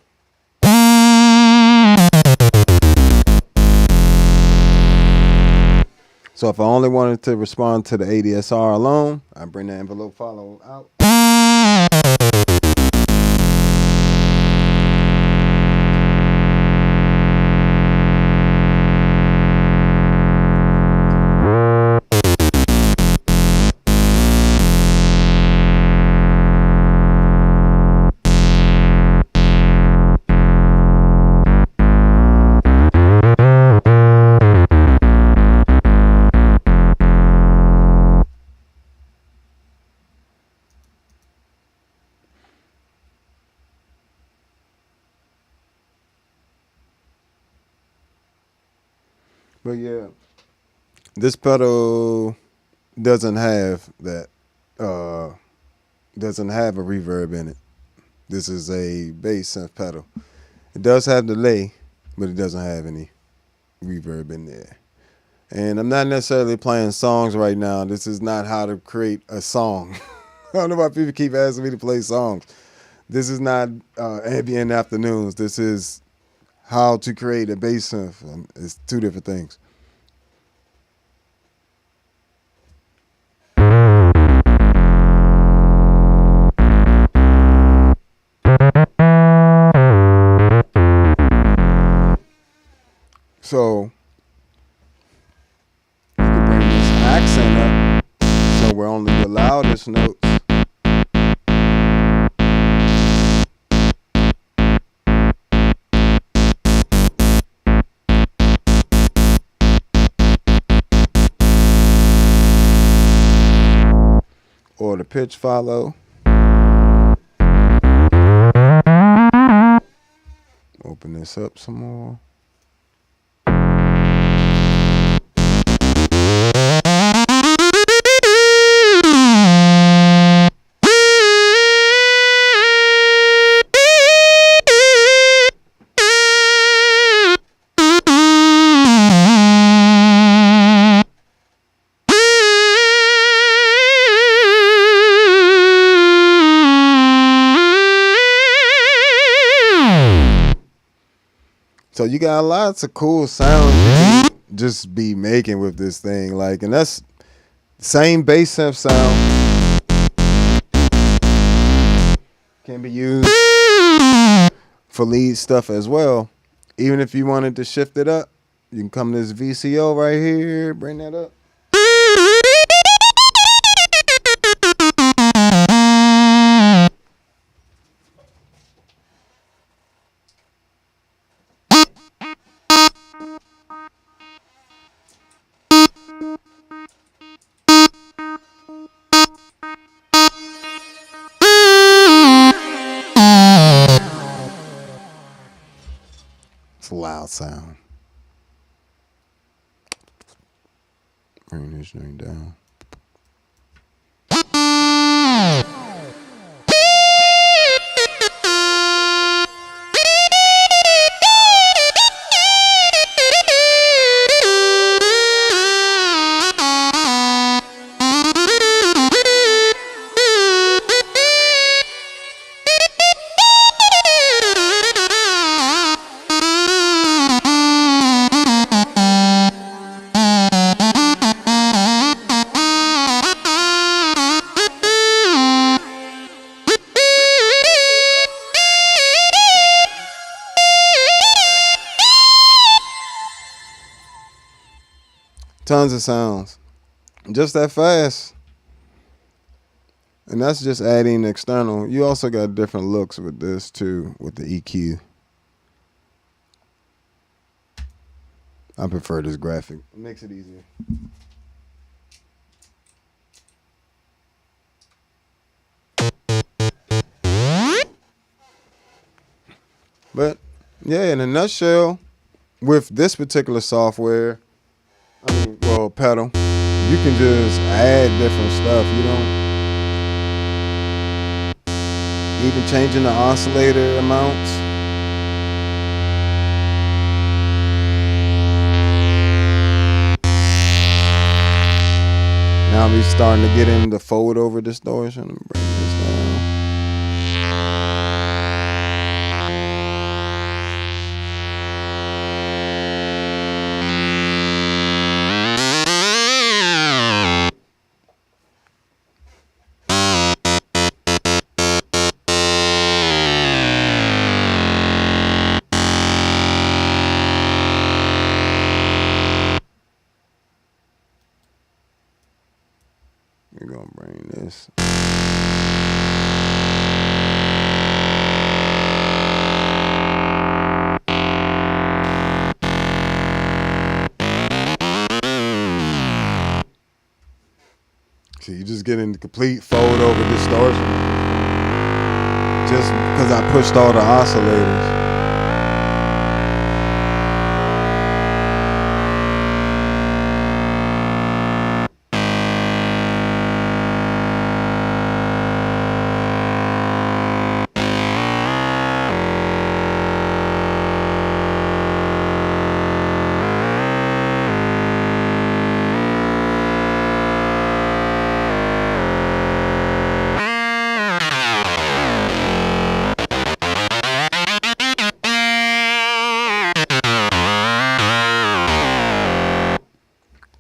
So if I only wanted to respond to the ADSR alone, I bring the envelope follow out. But yeah, this pedal doesn't have that, doesn't have a reverb in it. This is a bass synth pedal. It does have delay, but it doesn't have any reverb in there. And I'm not necessarily playing songs right now. This is not how to create a song. I don't know why people keep asking me to play songs. This is not ambient afternoons. This is how to create a bass synth. It's two different things. So you can bring this accent up so we're only the loudest notes. Or the pitch follow. Open this up some more. So you got lots of cool sounds you can just be making with this thing. Like, and that's same bass synth sound can be used for lead stuff as well. Even if you wanted to shift it up, you can come to this VCO right here, bring that up. It's a loud sound. Bring this thing down. Tons of sounds. Just that fast. And that's just adding external. You also got different looks with this too, with the EQ. I prefer this graphic. It makes it easier. But yeah, in a nutshell, with this particular software, pedal, you can just add different stuff. You don't even changing the oscillator amounts. Now we're starting to get into forward over distortion. Bring this down. gonna bring this. So you just getting the complete fold over distortion just because I pushed all the oscillators.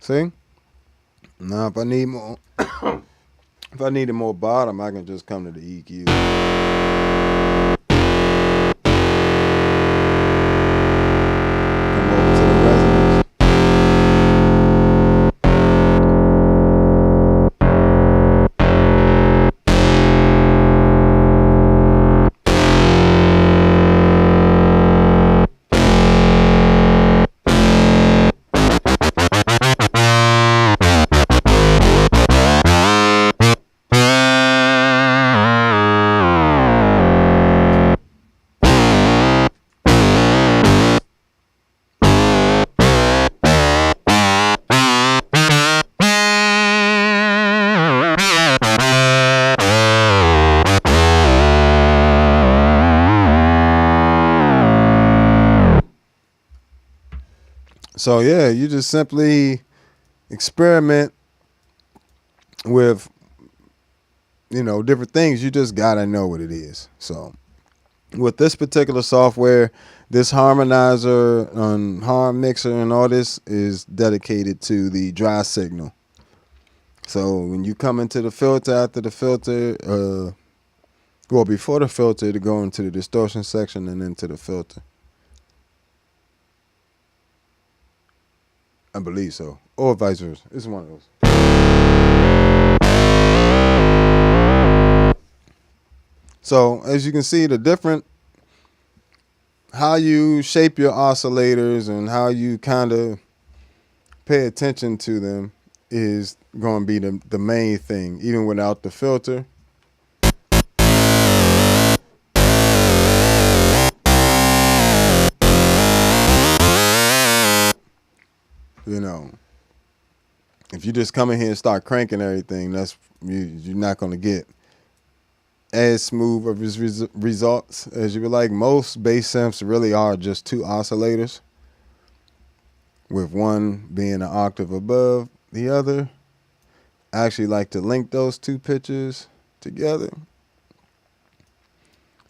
See? Now if I need more if I needed more bottom, I can just come to the EQ. Come over to the resonance. So yeah, you just simply experiment with, you know, different things. You just gotta know what it is. So with this particular software, this harmonizer and harm mixer and all this is dedicated to the dry signal. So when you come into the filter, after the filter, well, before the filter, to go into the distortion section and into the filter. I believe so. Or vice versa. It's one of those. So as you can see, the different, how you shape your oscillators and how you kind of pay attention to them is going to be the main thing, even without the filter. You know, if you just come in here and start cranking everything, you're not going to get as smooth of results as you would like. Most bass synths really are just two oscillators, with one being an octave above the other. I actually like to link those two pitches together.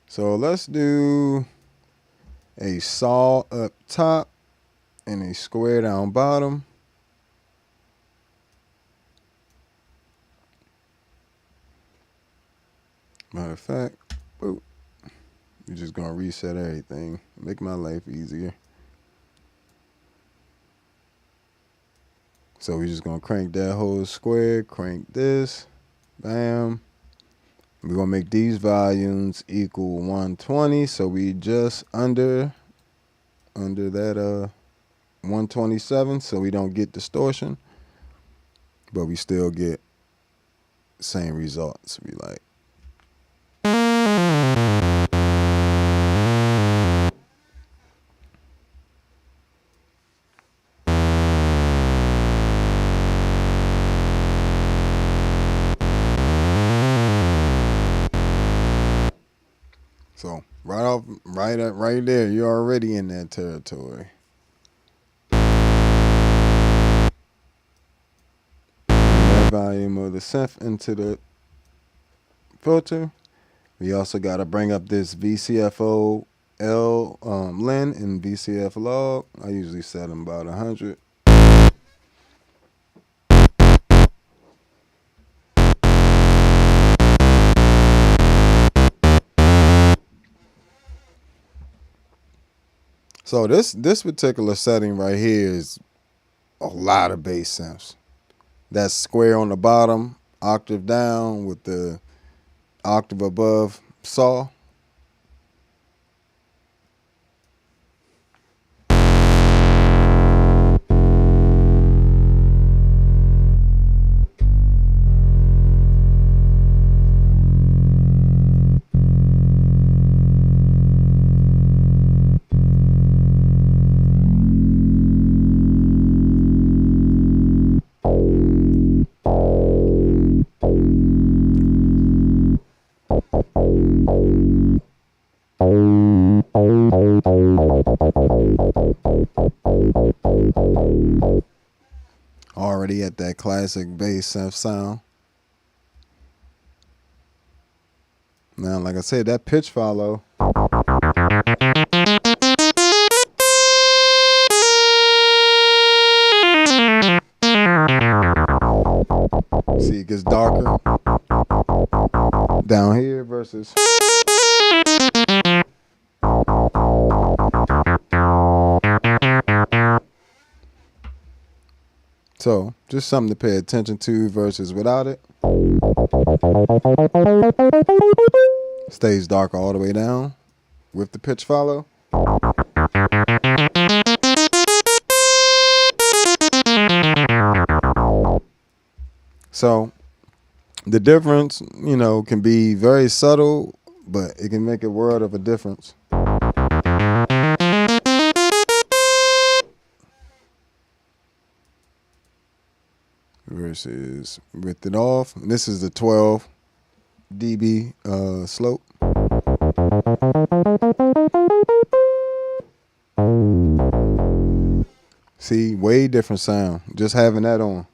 So let's do a saw up top and a square down bottom. Matter of fact, boop, you're just gonna reset everything, make my life easier. So we're just gonna crank that whole square, crank this, bam. We're gonna make these volumes equal 120, so we just under that 127, so we don't get distortion, but we still get same results. We like. So right there, you're already in that territory. That volume of the synth into the filter. We also got to bring up this VCFO L Lin and VCF log. I usually set them about 100. So this particular setting right here is a lot of bass synths. That square on the bottom, octave down with the octave above saw. Already at that classic bass synth sound. Now, like I said, that pitch follow. See, it gets darker down here versus. So, just something to pay attention to versus without it. Stays darker all the way down with the pitch follow. So, the difference, you know, can be very subtle, but it can make a world of a difference. Versus with it off. And this is the 12 dB slope. See, way different sound. Just having that on.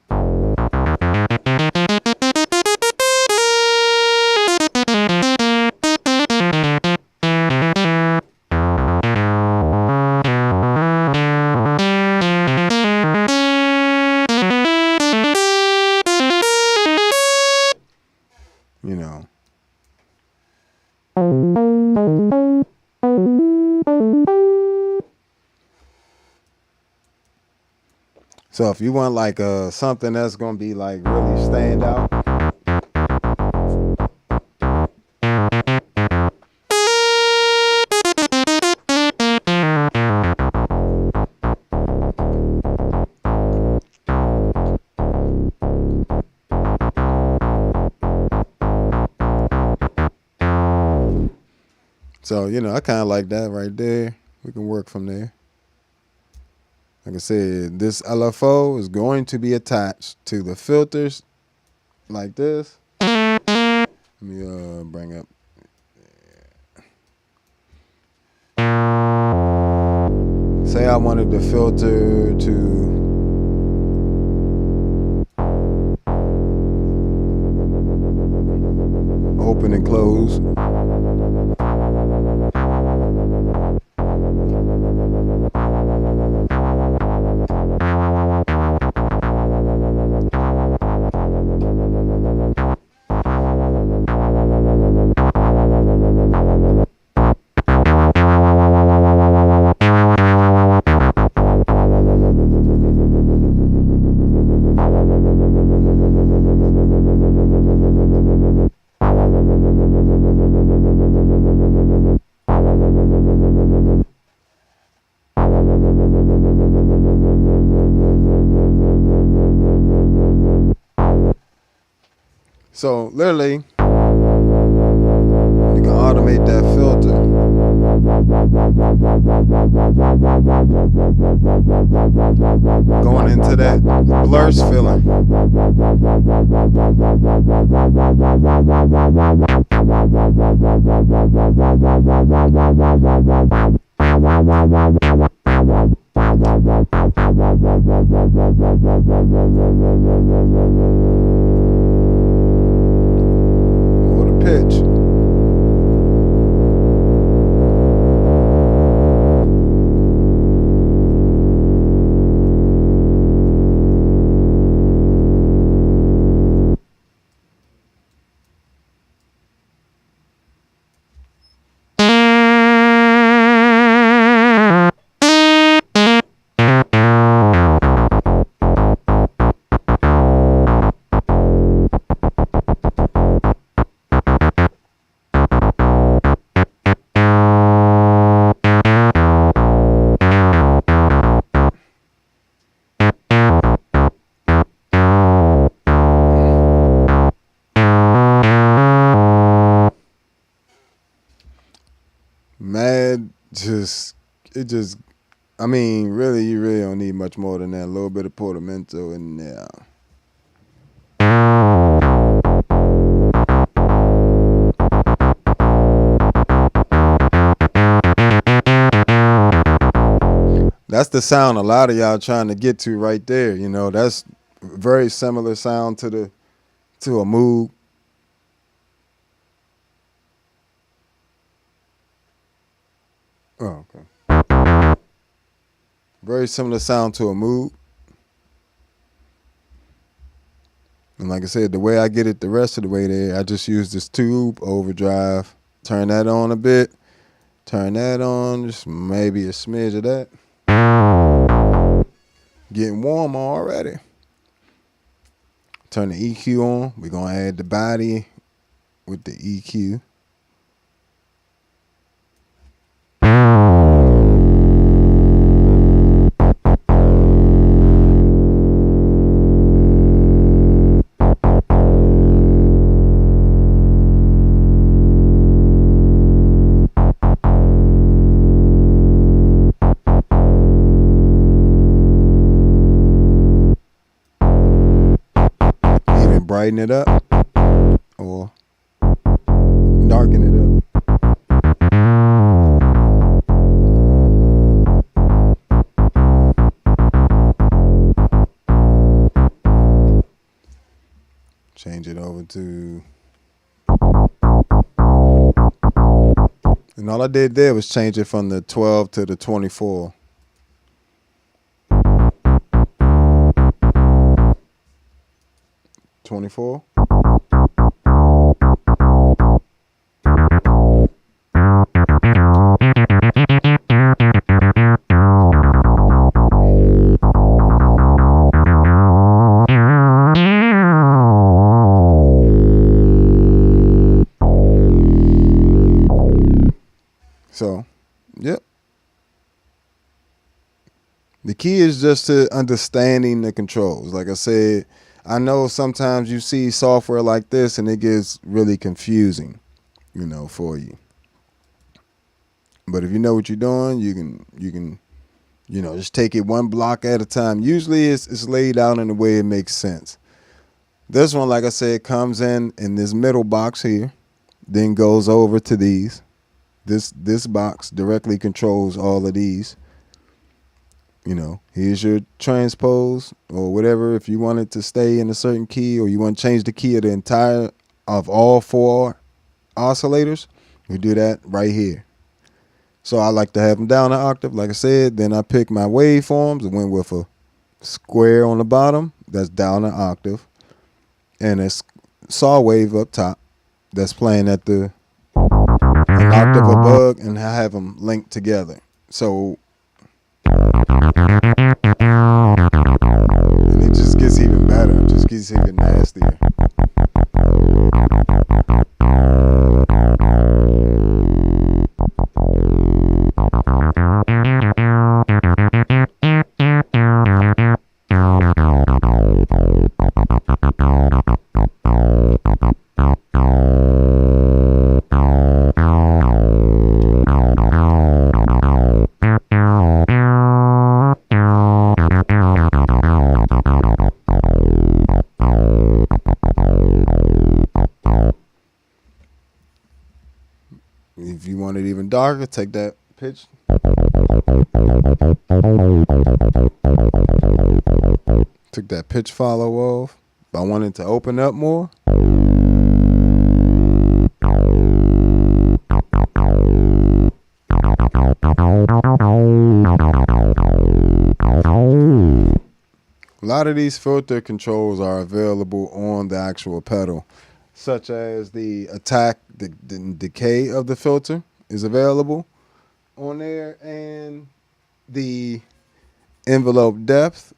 You know. So if you want like something that's gonna be like really stand out. So, you know, I kind of like that right there. We can work from there. Like I said, this LFO is going to be attached to the filters like this. Let me bring up. Say I wanted the filter to open and close. So literally, you can automate that filter. Going into that blurse feeling. Or the pitch. it just, I mean, really, you really don't need much more than that. A little bit of portamento in there. That's the sound a lot of y'all trying to get to right there. You know, that's very similar sound to a Moog. Oh, okay. Very similar sound to a Moog. And like I said, the way I get it the rest of the way there, I just use this tube overdrive. Turn that on a bit. Turn that on, just maybe a smidge of that. Getting warm already. Turn the EQ on. We're going to add the body with the EQ. Brighten it up or darken it up. Change it over to, and all I did there was change it from the 12 to the 24. So, yep. The key is just to understanding the controls. Like I said, I know sometimes you see software like this and it gets really confusing, you know, for you. But if you know what you're doing, you can, you know, just take it one block at a time. Usually it's laid out in a way it makes sense. This one, like I said, comes in this middle box here, then goes over to these. This box directly controls all of these. You know, here's your transpose or whatever. If you want it to stay in a certain key or you want to change the key of all 4 oscillators, you do that right here. So I like to have them down an octave, like I said. Then I pick my waveforms and went with a square on the bottom. That's down an octave. And a saw wave up top. That's playing at an octave above, and I have them linked together. So, and it just gets even better. It just gets even nastier. If you want it even darker, take that pitch. Took that pitch follow off. If I wanted to open up more, a lot of these filter controls are available on the actual pedal, such as the attack, the decay of the filter is available on there, and the envelope depth,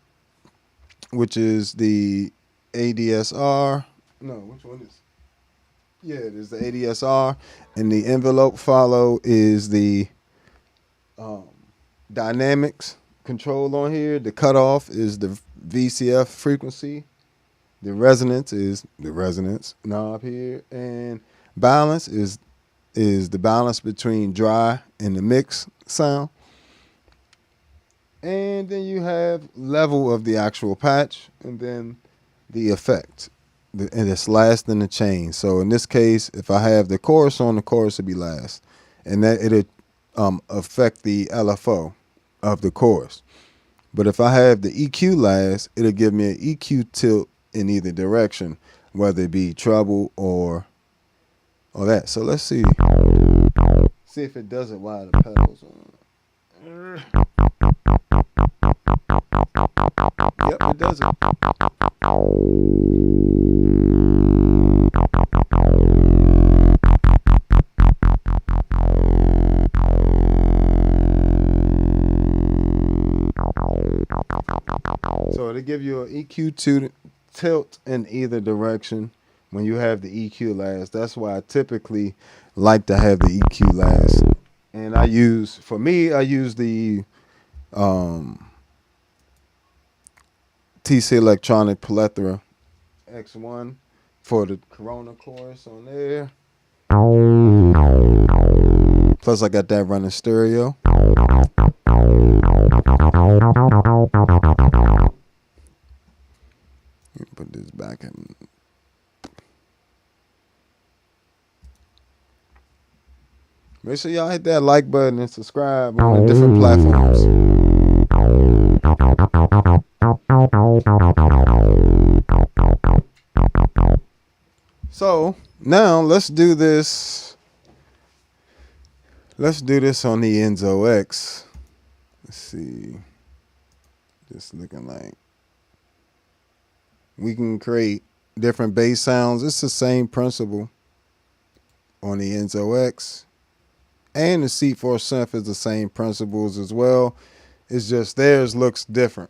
which is the ADSR. No, which one is? Yeah, it is the ADSR, and the envelope follow is the dynamics control on here. The cutoff is the VCF frequency. The resonance is the resonance knob here, and balance is is the balance between dry and the mix sound. And then you have level of the actual patch, and then the effect. And it's last in the chain. So in this case, if I have the chorus on, the chorus will be last. And that it'll affect the LFO of the chorus. But if I have the EQ last, it'll give me an EQ tilt in either direction, whether it be treble or that. So let's see. See if it does it while the pedals on. Yep, it does it. So it'll give you an EQ tilt in either direction when you have the EQ last. That's why I typically like to have the EQ last. And I use the TC Electronic Plethora X1 for the Corona chorus on there. Plus I got that running stereo. Put this back in. Make sure y'all hit that like button and subscribe on the different platforms. So now let's do this. Let's do this on the Enzo X. Let's see. Just looking like we can create different bass sounds. It's the same principle on the Enzo X. And the C4 synth is the same principles as well. It's just theirs looks different.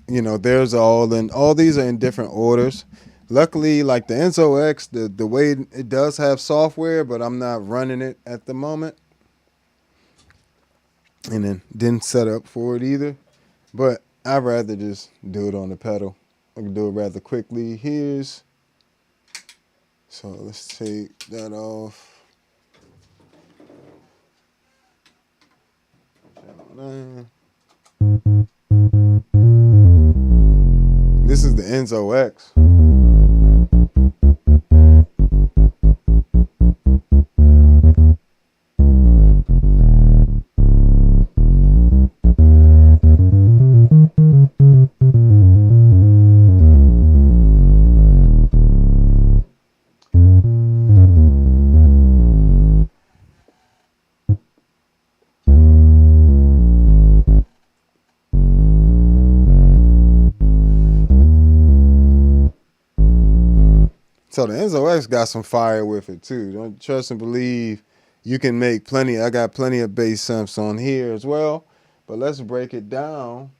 You know, theirs are all these are in different orders. Luckily, like the Enzo X, the way it does have software, but I'm not running it at the moment. And then didn't set up for it either. But I'd rather just do it on the pedal. I can do it rather quickly. So let's take that off. This is the Enzo X. So the Enzo X got some fire with it too. Don't trust and believe. You can make plenty. I got plenty of bass synths on here as well. But let's break it down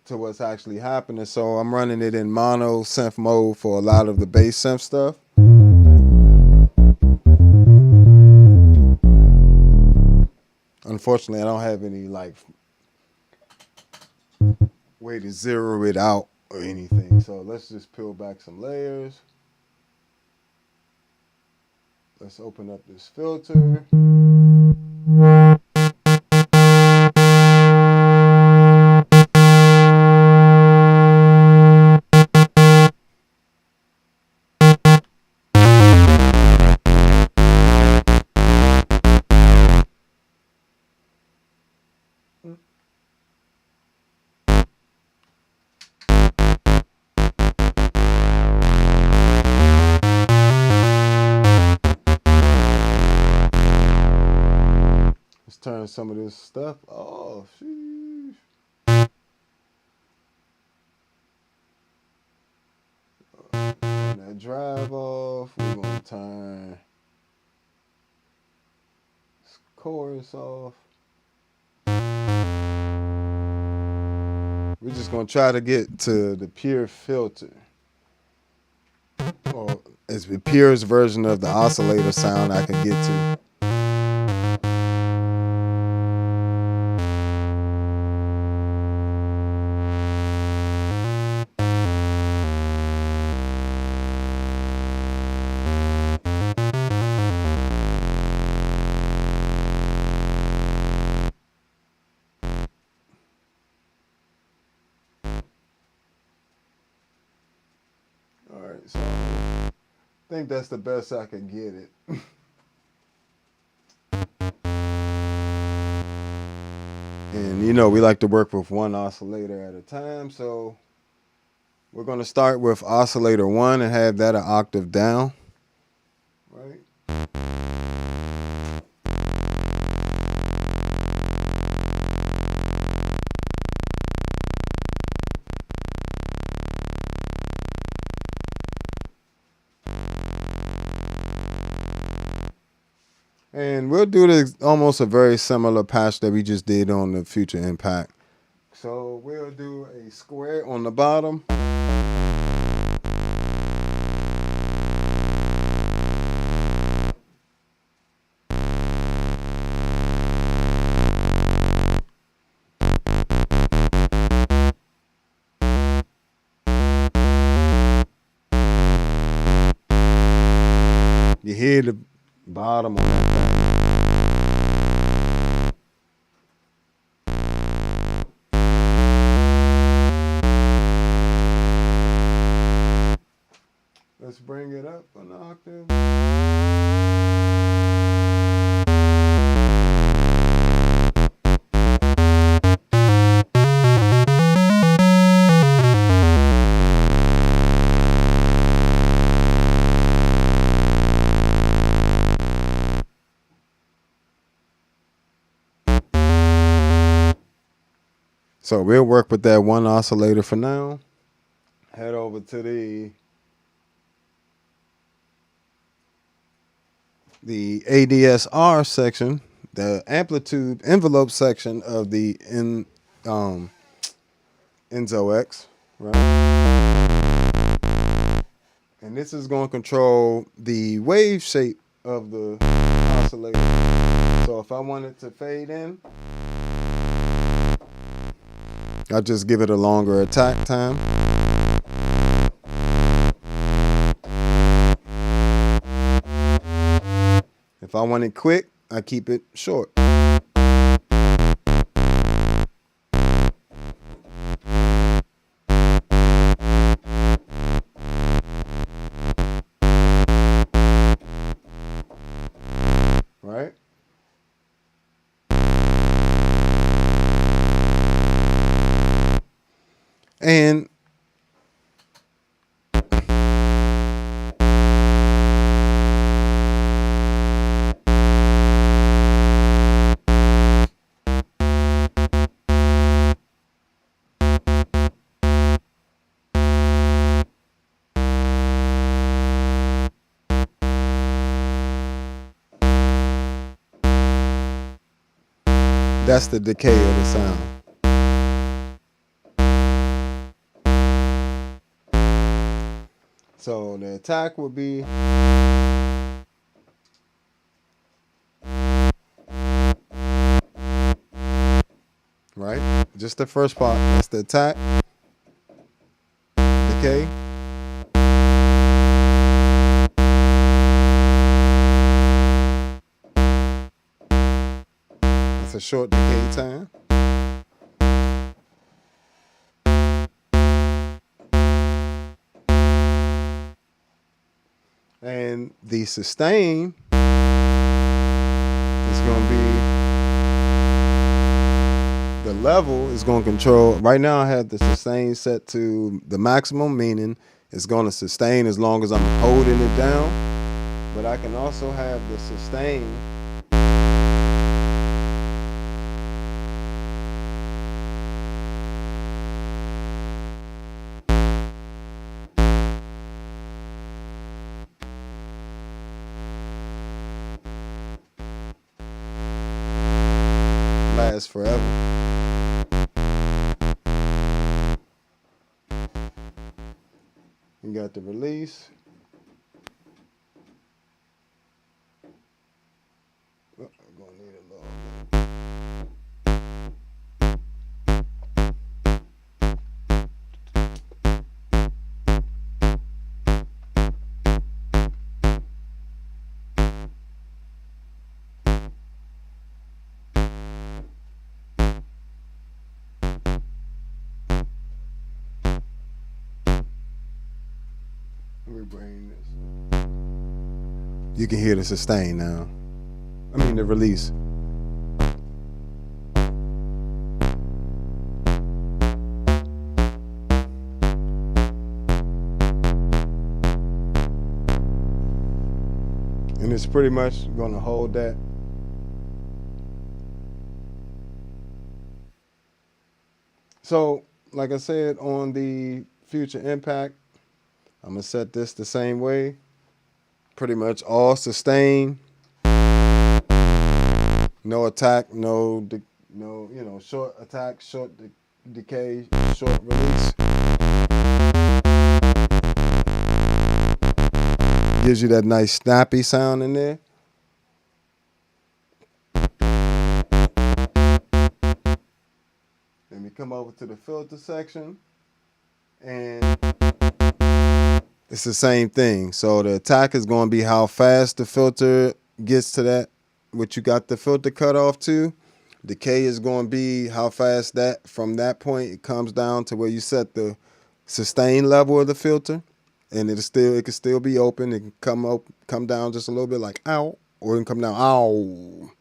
to what's actually happening. So I'm running it in mono synth mode for a lot of the bass synth stuff. Unfortunately, I don't have any like way to zero it out or anything. So let's just peel back some layers. Let's open up this filter. Turn some of this stuff off. Sheesh. Turn that drive off. We're gonna turn this chorus off. We're just gonna try to get to the pure filter, or as the purest version of the oscillator sound I can get to. So I think that's the best I could get it. And you know, we like to work with one oscillator at a time, so we're going to start with oscillator 1 and have that an octave down, right? And we'll do this almost a very similar patch that we just did on the Future Impact. So we'll do a square on the bottom. You hear the bottom on that thing. Let's bring it up an octave. So we'll work with that one oscillator for now. Head over to the ADSR section, the amplitude envelope section of the Enzo X, right? And this is going to control the wave shape of the oscillator. So if I want it to fade in, I'll just give it a longer attack time. If I want it quick, I keep it short. Right? And that's the decay of the sound. So the attack will be right, just the first part. That's the attack, decay. That's a short decay time. And the sustain is going to be, the level is going to control. Right now I have the sustain set to the maximum, meaning it's going to sustain as long as I'm holding it down. But I can also have the sustain last forever. You got the release. Oh, I'm gonna need a little bit. me bring this. You can hear the sustain now. I mean the release. And it's pretty much going to hold that. So, like I said, on the Future Impact, I'm going to set this the same way. Pretty much all sustain. No attack, no, you know, short attack, short decay, short release. Gives you that nice snappy sound in there. Then we come over to the filter section, and it's the same thing. So the attack is going to be how fast the filter gets to that, what you got the filter cut off to. Decay is going to be how fast that, from that point, it comes down to where you set the sustain level of the filter. And it can still be open. It can come down just a little bit like ow, or it can come down ow,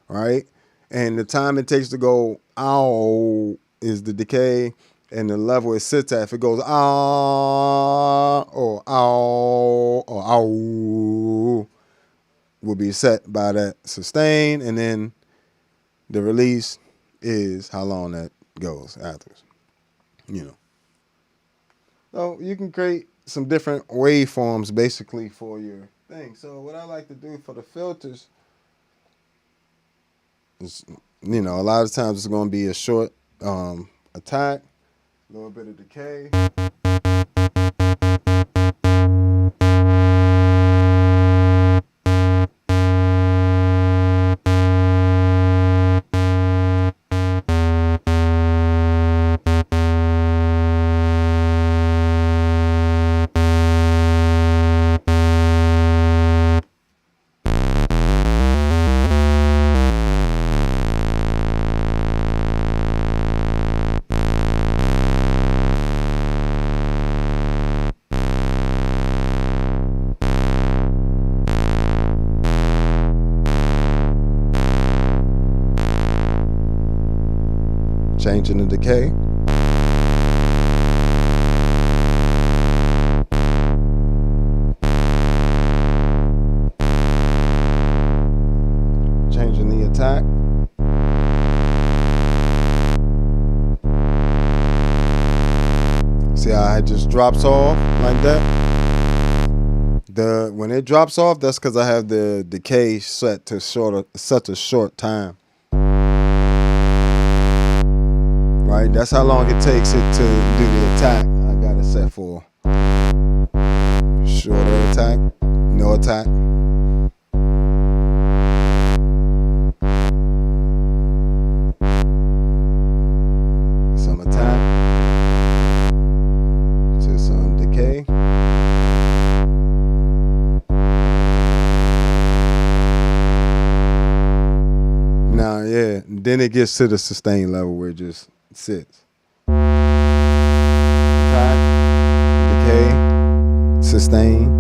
right? And the time it takes to go ow is the decay, and the level it sits at. If it goes ah or ow or ow, will be set by that sustain, and then the release is how long that goes after, you know. So you can create some different waveforms basically for your thing. So what I like to do for the filters is, you know, a lot of times it's going to be a short attack, a little bit of decay. Changing the decay. Changing the attack. See how it just drops off like that? When it drops off, that's because I have the decay set to such a short time. Right, that's how long it takes it to do the attack. I got it set for shorter attack, no attack. Some attack to some decay. Now, yeah, then it gets to the sustain level where it just sits. Attack, decay, sustain.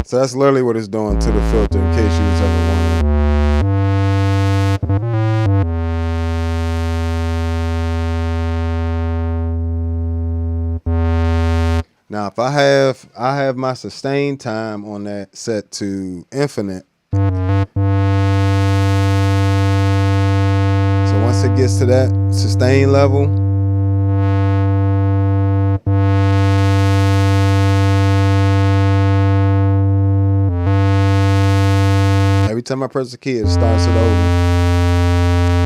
So that's literally what it's doing to the filter, in case you was ever wondering. Now, if I have my sustain time on that set to infinite. Once it gets to that sustain level, every time I press the key, it starts it over.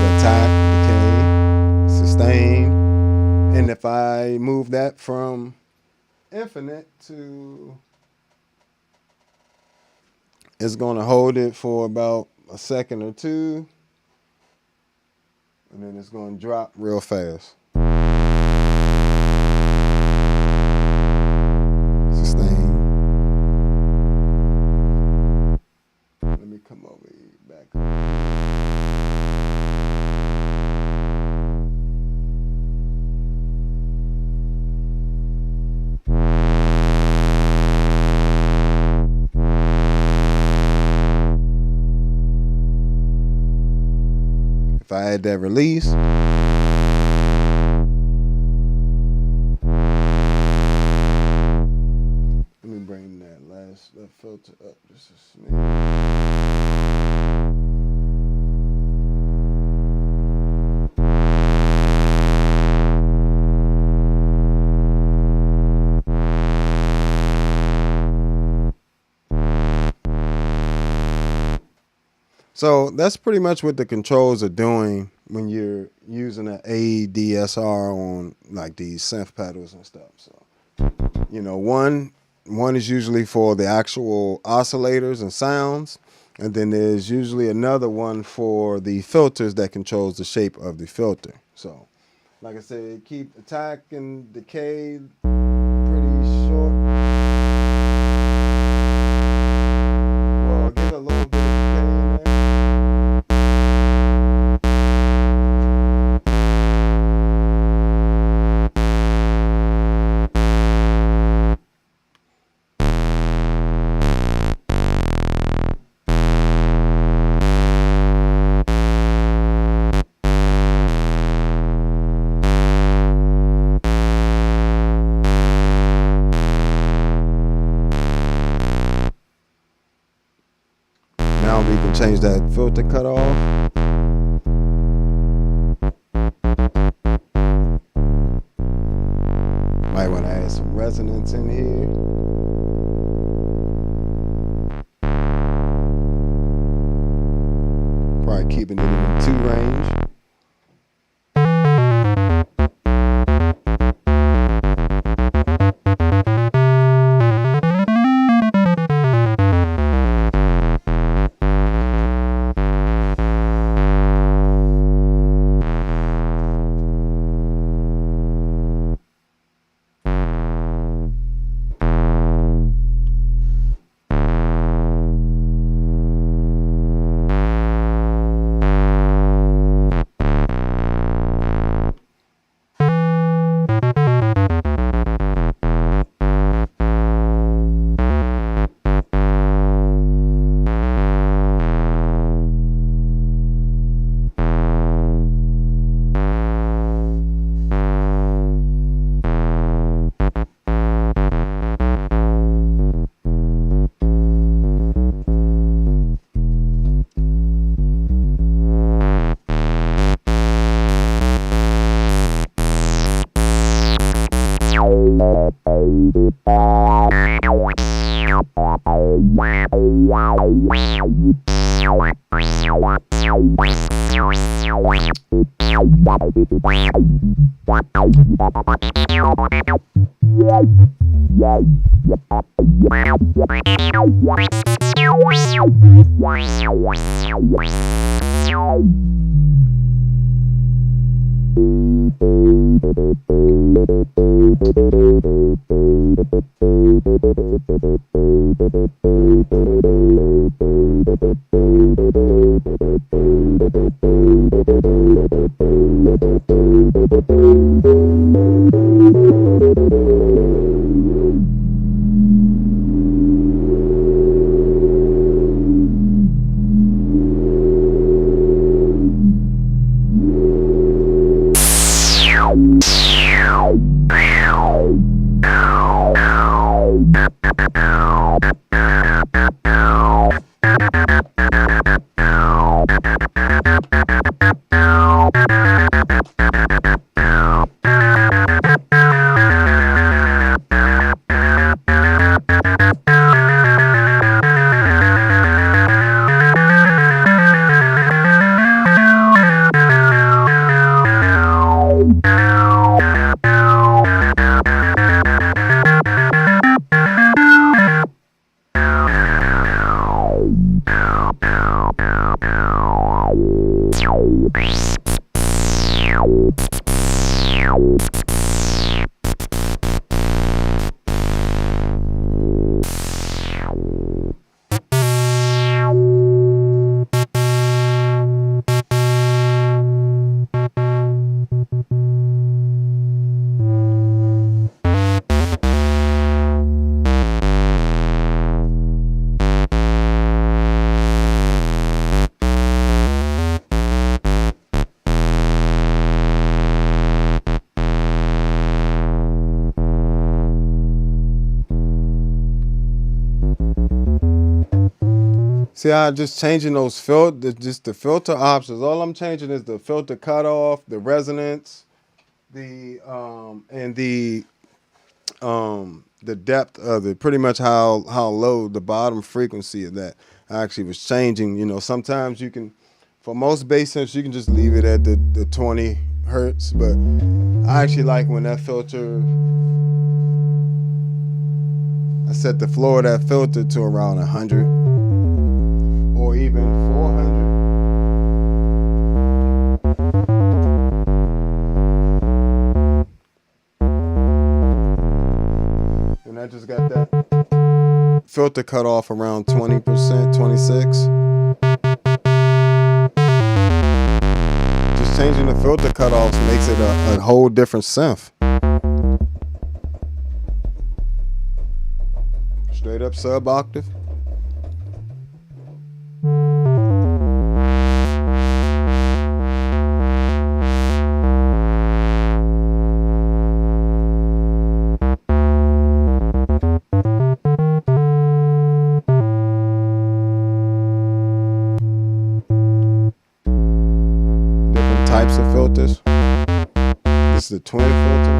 The attack, decay, sustain. And if I move that from infinite to, it's going to hold it for about a second or two. And then it's going to drop real fast. Sustain. Let me come over here, back up. If I add that release, let me bring that filter up just a smidge. So that's pretty much what the controls are doing when you're using an ADSR on like these synth pedals and stuff. So, you know, one is usually for the actual oscillators and sounds, and then there's usually another one for the filters that controls the shape of the filter. So, like I said, keep attack and decay pretty short. Well, give it a little bit of decay in there. Now we can change that filter cutoff. Might want to add some resonance in here. Probably keeping it in the 2 range. See how just changing those filter, just the filter options. All I'm changing is the filter cutoff, the resonance, and the depth of it. Pretty much how low the bottom frequency of that I actually was changing. You know, sometimes you can, for most bass synths, you can just leave it at the 20 hertz, but I actually like when that filter. I set the floor of that filter to around 100 or even 400. And I just got that filter cut off around 20%, 26. Just changing the filter cutoffs makes it a whole different synth. Straight up sub octave. Different types of filters. This is the twin filter.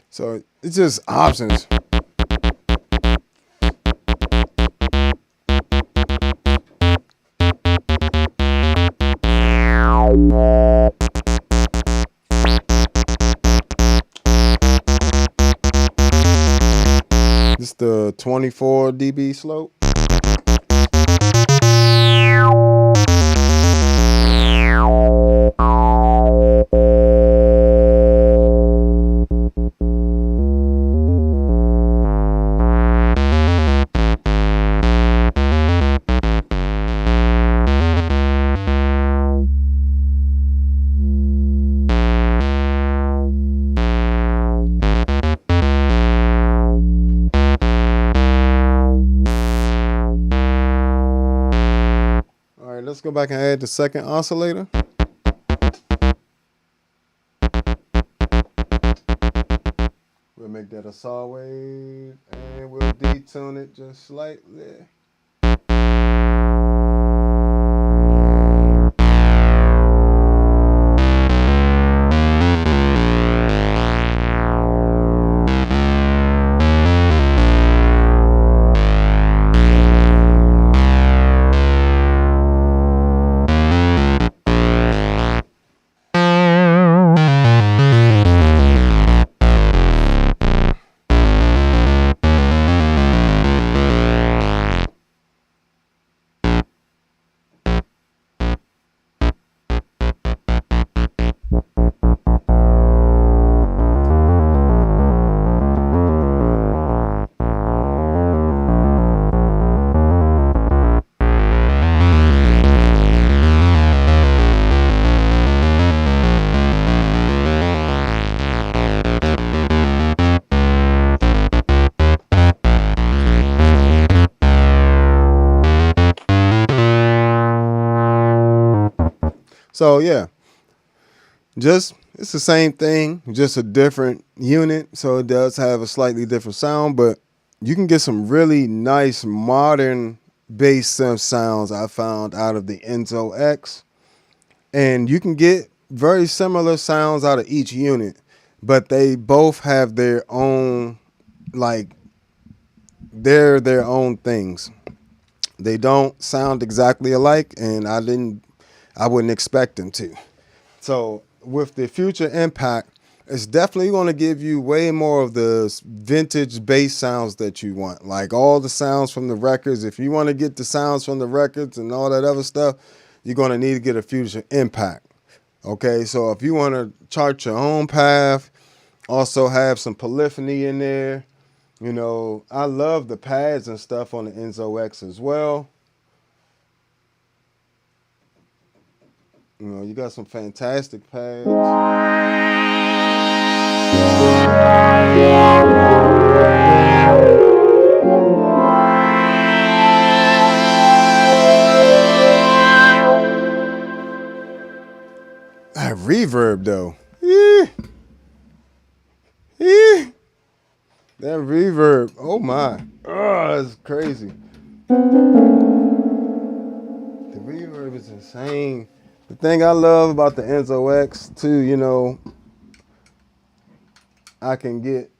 So it's just options. This is the 24 dB slope. Let's go back and add the second oscillator. We'll make that a saw wave and we'll detune it just slightly. So yeah, just it's the same thing, just a different unit. So it does have a slightly different sound, but you can get some really nice modern bass synth sounds I found out of the Enzo X. And you can get very similar sounds out of each unit, but they both have their own, like, they're their own things. They don't sound exactly alike, and I wouldn't expect them to. So with the Future Impact, it's definitely going to give you way more of the vintage bass sounds that you want. Like all the sounds from the records. If you want to get the sounds from the records and all that other stuff, you're going to need to get a Future Impact. Okay, so if you want to chart your own path Also have some polyphony in there. You know, I love the pads and stuff on the Enzo X as well. You know, you got some fantastic pads. That reverb though. Yeah. Yeah. That reverb. Oh my. Oh, that's crazy. The reverb is insane. The thing I love about the Enzo X too, you know, I can get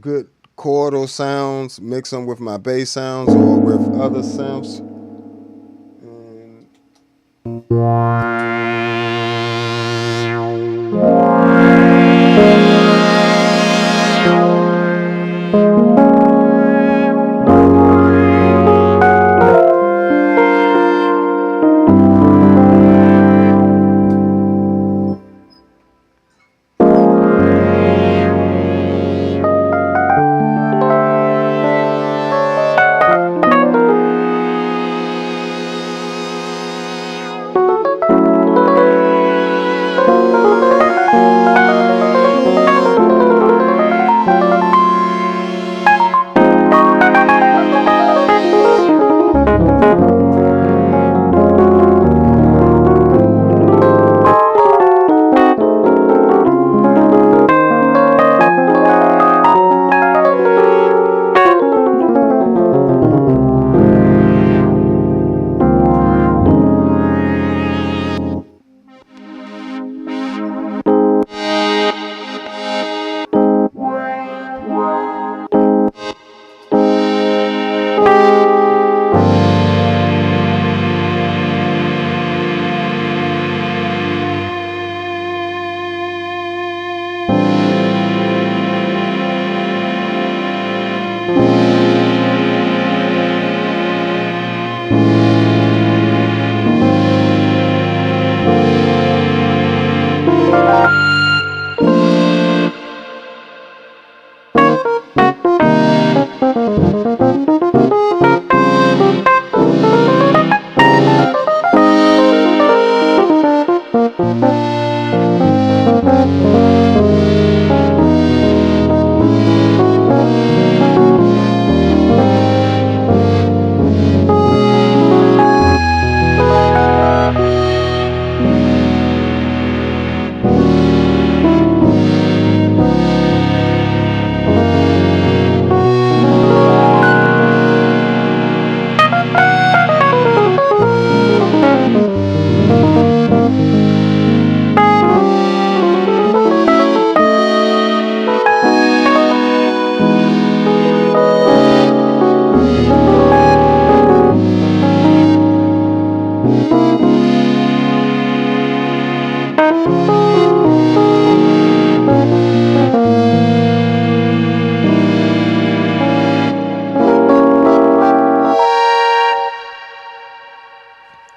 good chordal sounds, mix them with my bass sounds or with other sounds.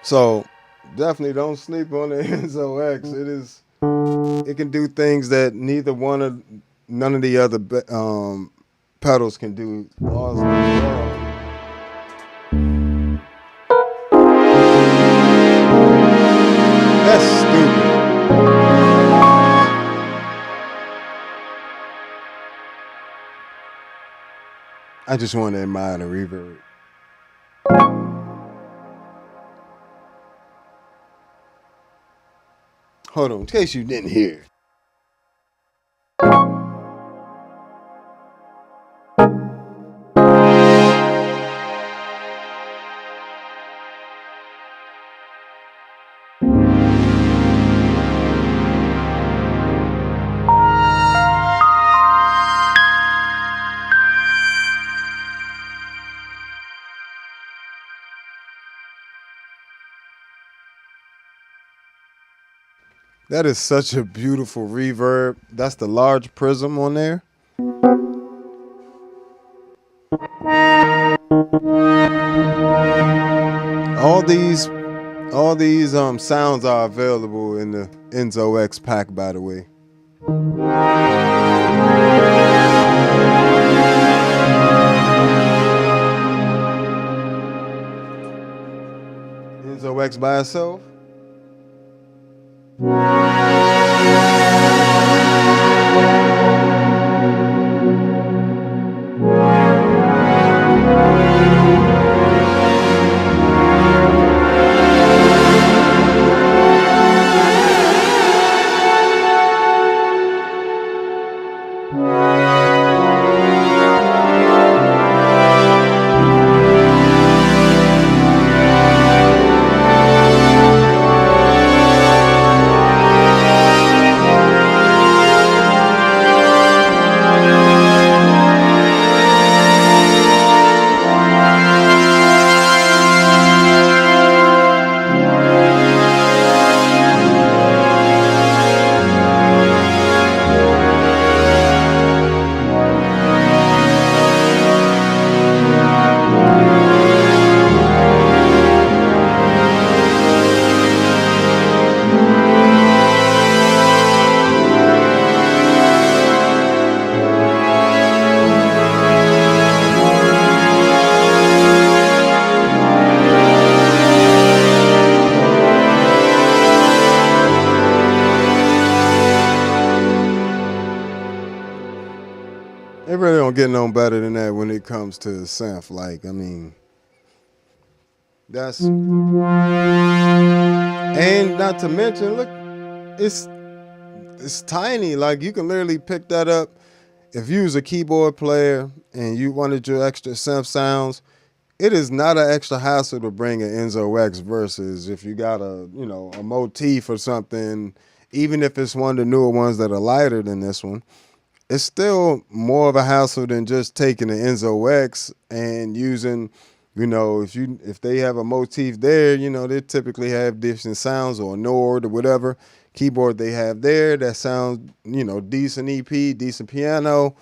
So definitely don't sleep on the Enzo X. It can do things that none of the other pedals can do. That's stupid. I just want to admire the reverb. Hold on, in case you didn't hear. That is such a beautiful reverb. That's the large prism on there. All these sounds are available in the Enzo X pack, by the way. Enzo X by itself. It really don't get no better than that when it comes to synth. Like, I mean, that's, and not to mention, look, it's tiny. Like, you can literally pick that up if you was a keyboard player and you wanted your extra synth sounds. It is not an extra hassle to bring an Enzo X versus if you got a motif or something, even if it's one of the newer ones that are lighter than this one. It's still more of a hassle than just taking the Enzo X and using, if they have a motif there, they typically have different sounds, or a Nord or whatever keyboard they have there that sounds, decent EP, decent piano.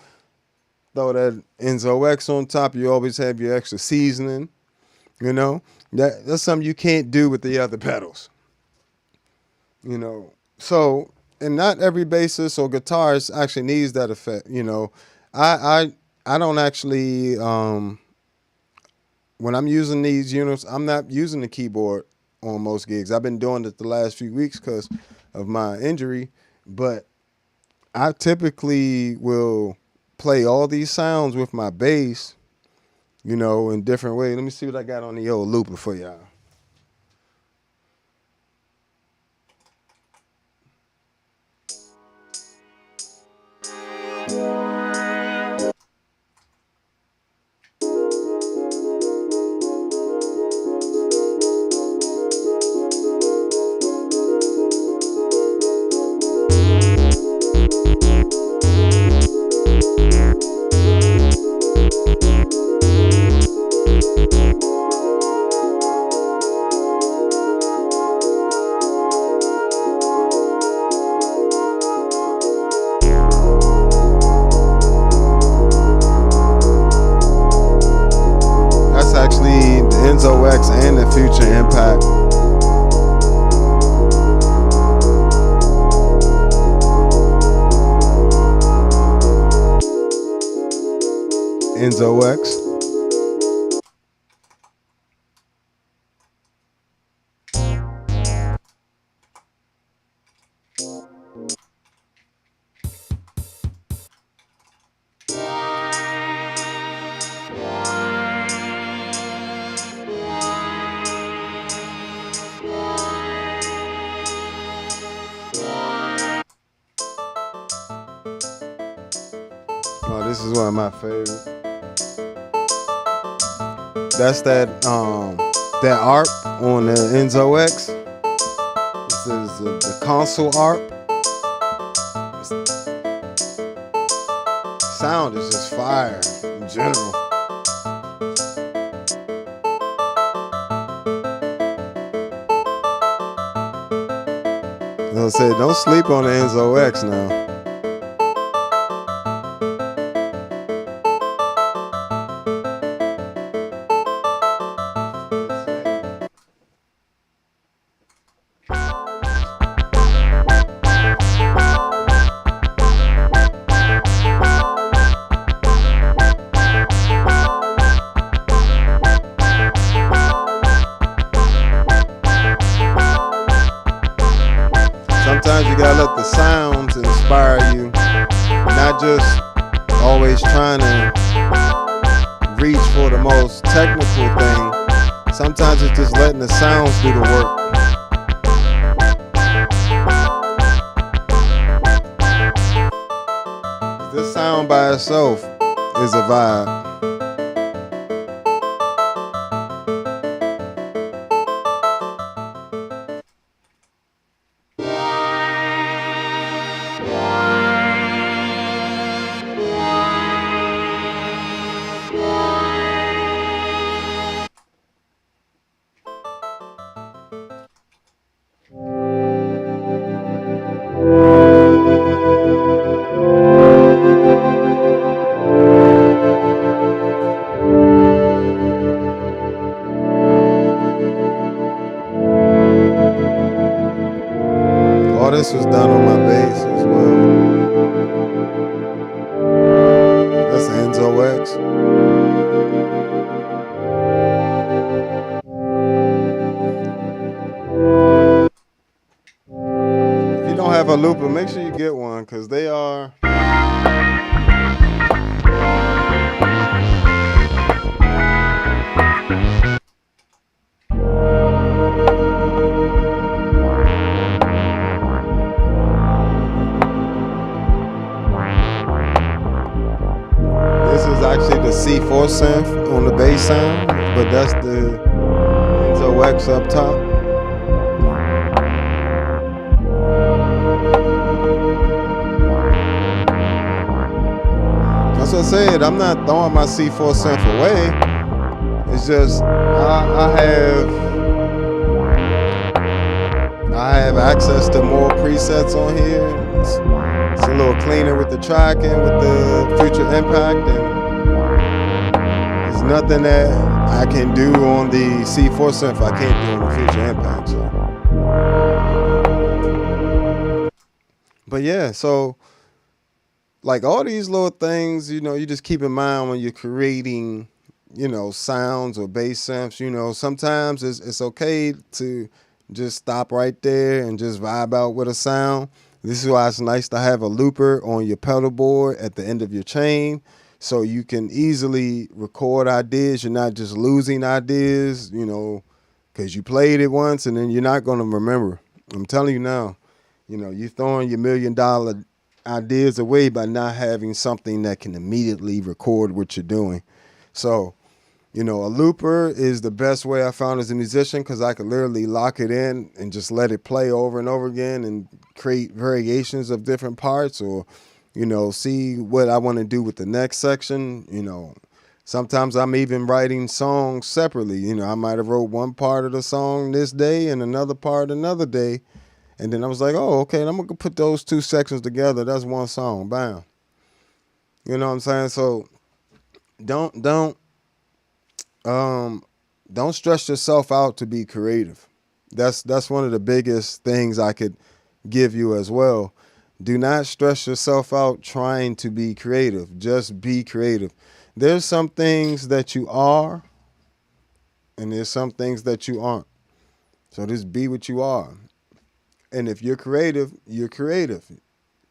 Throw that Enzo X on top. You always have your extra seasoning. That's something you can't do with the other pedals. So. And not every bassist or guitarist actually needs that effect. I don't actually, when I'm using these units, I'm not using the keyboard on most gigs. I've been doing it the last few weeks because of my injury, but I typically will play all these sounds with my bass, in different ways. Let me see what I got on the old looper for y'all. Enzo X and the Future Impact. Enzo X. Oh, this is one of my favorites. That's that ARP on the Enzo X. This is the console ARP. Sound is just fire in general. As I said, don't sleep on the Enzo X now. gotta let the sounds inspire you, not just always trying to reach for the most technical thing. Sometimes it's just letting the sounds do the work. This sound by itself is a vibe. All this was done on my bass as well. That's the Enzo X. If you don't have a looper, make sure you get one, because they are... actually the C4 synth on the bass sound, but that's the Enzo X up top. That's what I said, I'm not throwing my C4 synth away. It's just I have access to more presets on here. It's a little cleaner with the tracking, with the future impact, and nothing that I can do on the C4 synth I can't do on the future impact. So. But yeah, so like all these little things, you know, you just keep in mind when you're creating, you know, sounds or bass synths. You know, sometimes it's okay to just stop right there and just vibe out with a sound. This is why it's nice to have a looper on your pedal board at the end of your chain, so you can easily record ideas. You're not just losing ideas, you know, because you played it once and then you're not going to remember. I'm telling you now, you know, you're throwing your $1 million ideas away by not having something that can immediately record what you're doing. So, you know, a looper is the best way I found as a musician, because I could literally lock it in and just let it play over and over again and create variations of different parts, or you know, see what I want to do with the next section. You know, sometimes I'm even writing songs separately. You know, I might have wrote one part of the song this day and another part another day. And then I was like, oh, okay, I'm going to put those two sections together. That's one song. Bam. You know what I'm saying? So don't stress yourself out to be creative. That's one of the biggest things I could give you as well. Do not stress yourself out trying to be creative. Just be creative. There's some things that you are, and there's some things that you aren't. So just be what you are. And if you're creative, you're creative.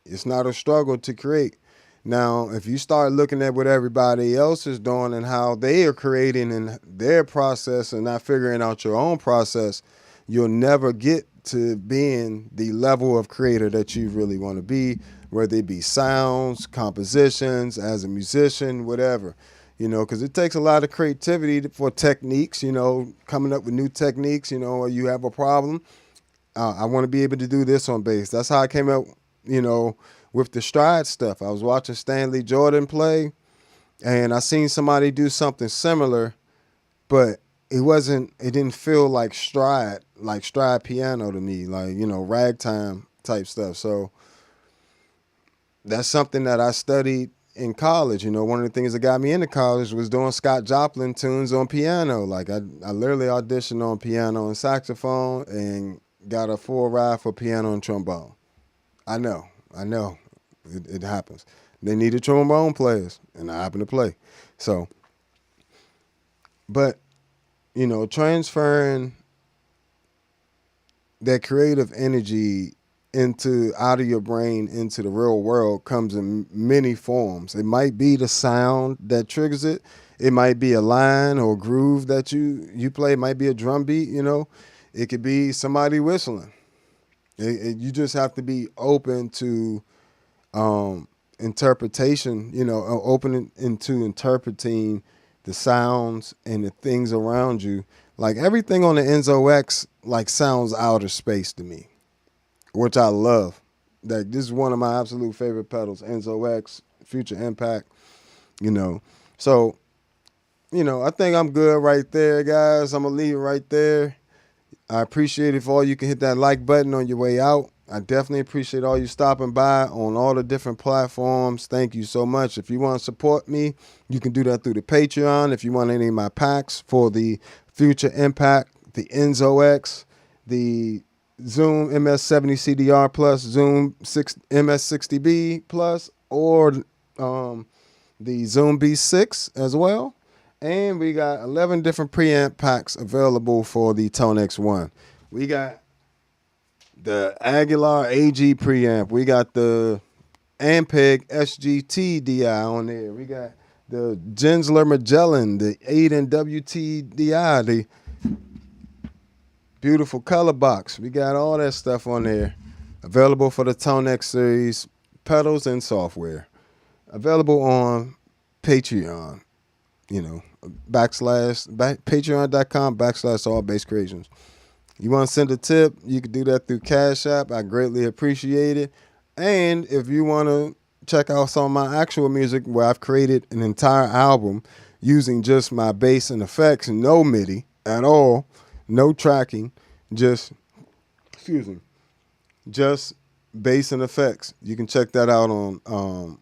It's not a struggle to create. Now, if you start looking at what everybody else is doing and how they are creating in their process and not figuring out your own process, you'll never get to being the level of creator that you really want to be, whether it be sounds, compositions, as a musician, whatever, you know, because it takes a lot of creativity for techniques, you know, coming up with new techniques, you know, or you have a problem. I want to be able to do this on bass. That's how I came up, you know, with the stride stuff. I was watching Stanley Jordan play, and I seen somebody do something similar, but it didn't feel like stride piano to me, like, you know, ragtime type stuff. So that's something that I studied in college. You know, one of the things that got me into college was doing Scott Joplin tunes on piano. Like I literally auditioned on piano and saxophone and got a full ride for piano and trombone. I know. It happens. They needed trombone players, and I happen to play. So, but, you know, transferring that creative energy into out of your brain into the real world comes in many forms. It might be the sound that triggers it. It might be a line or groove that you play. It might be a drum beat. It could be somebody whistling. You just have to be open to interpretation. Open into interpreting the sounds and the things around you. Like everything on the Enzo X like sounds outer space to me, which I love. Like this is one of my absolute favorite pedals, Enzo X, Future Impact, So, I think I'm good right there, guys. I'm going to leave it right there. I appreciate it if all you can hit that like button on your way out. I definitely appreciate all you stopping by on all the different platforms. Thank you so much. If you want to support me, you can do that through the Patreon. If you want any of my packs for the Future Impact, the Enzo X, the Zoom MS-70 CDR Plus, Zoom MS-60B Plus, or the Zoom B6 as well. And we got 11 different preamp packs available for the ToneX One. We got the Aguilar AG preamp. We got the Ampeg SGT DI on there. We got the Gensler Magellan, the Aiden WT DI, the beautiful color box. We got all that stuff on there. Available for the ToneX series, pedals and software. Available on Patreon. Patreon.com/all-bass-creations. You want to send a tip, you can do that through Cash App. I greatly appreciate it. And if you want to check out some of my actual music where I've created an entire album using just my bass and effects, no MIDI at all, no tracking, just bass and effects. You can check that out on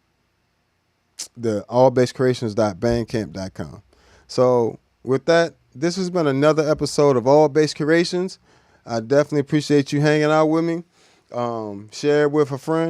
the allbasscreations.bandcamp.com. So with that, this has been another episode of All Bass Creations. I definitely appreciate you hanging out with me. Share it with a friend.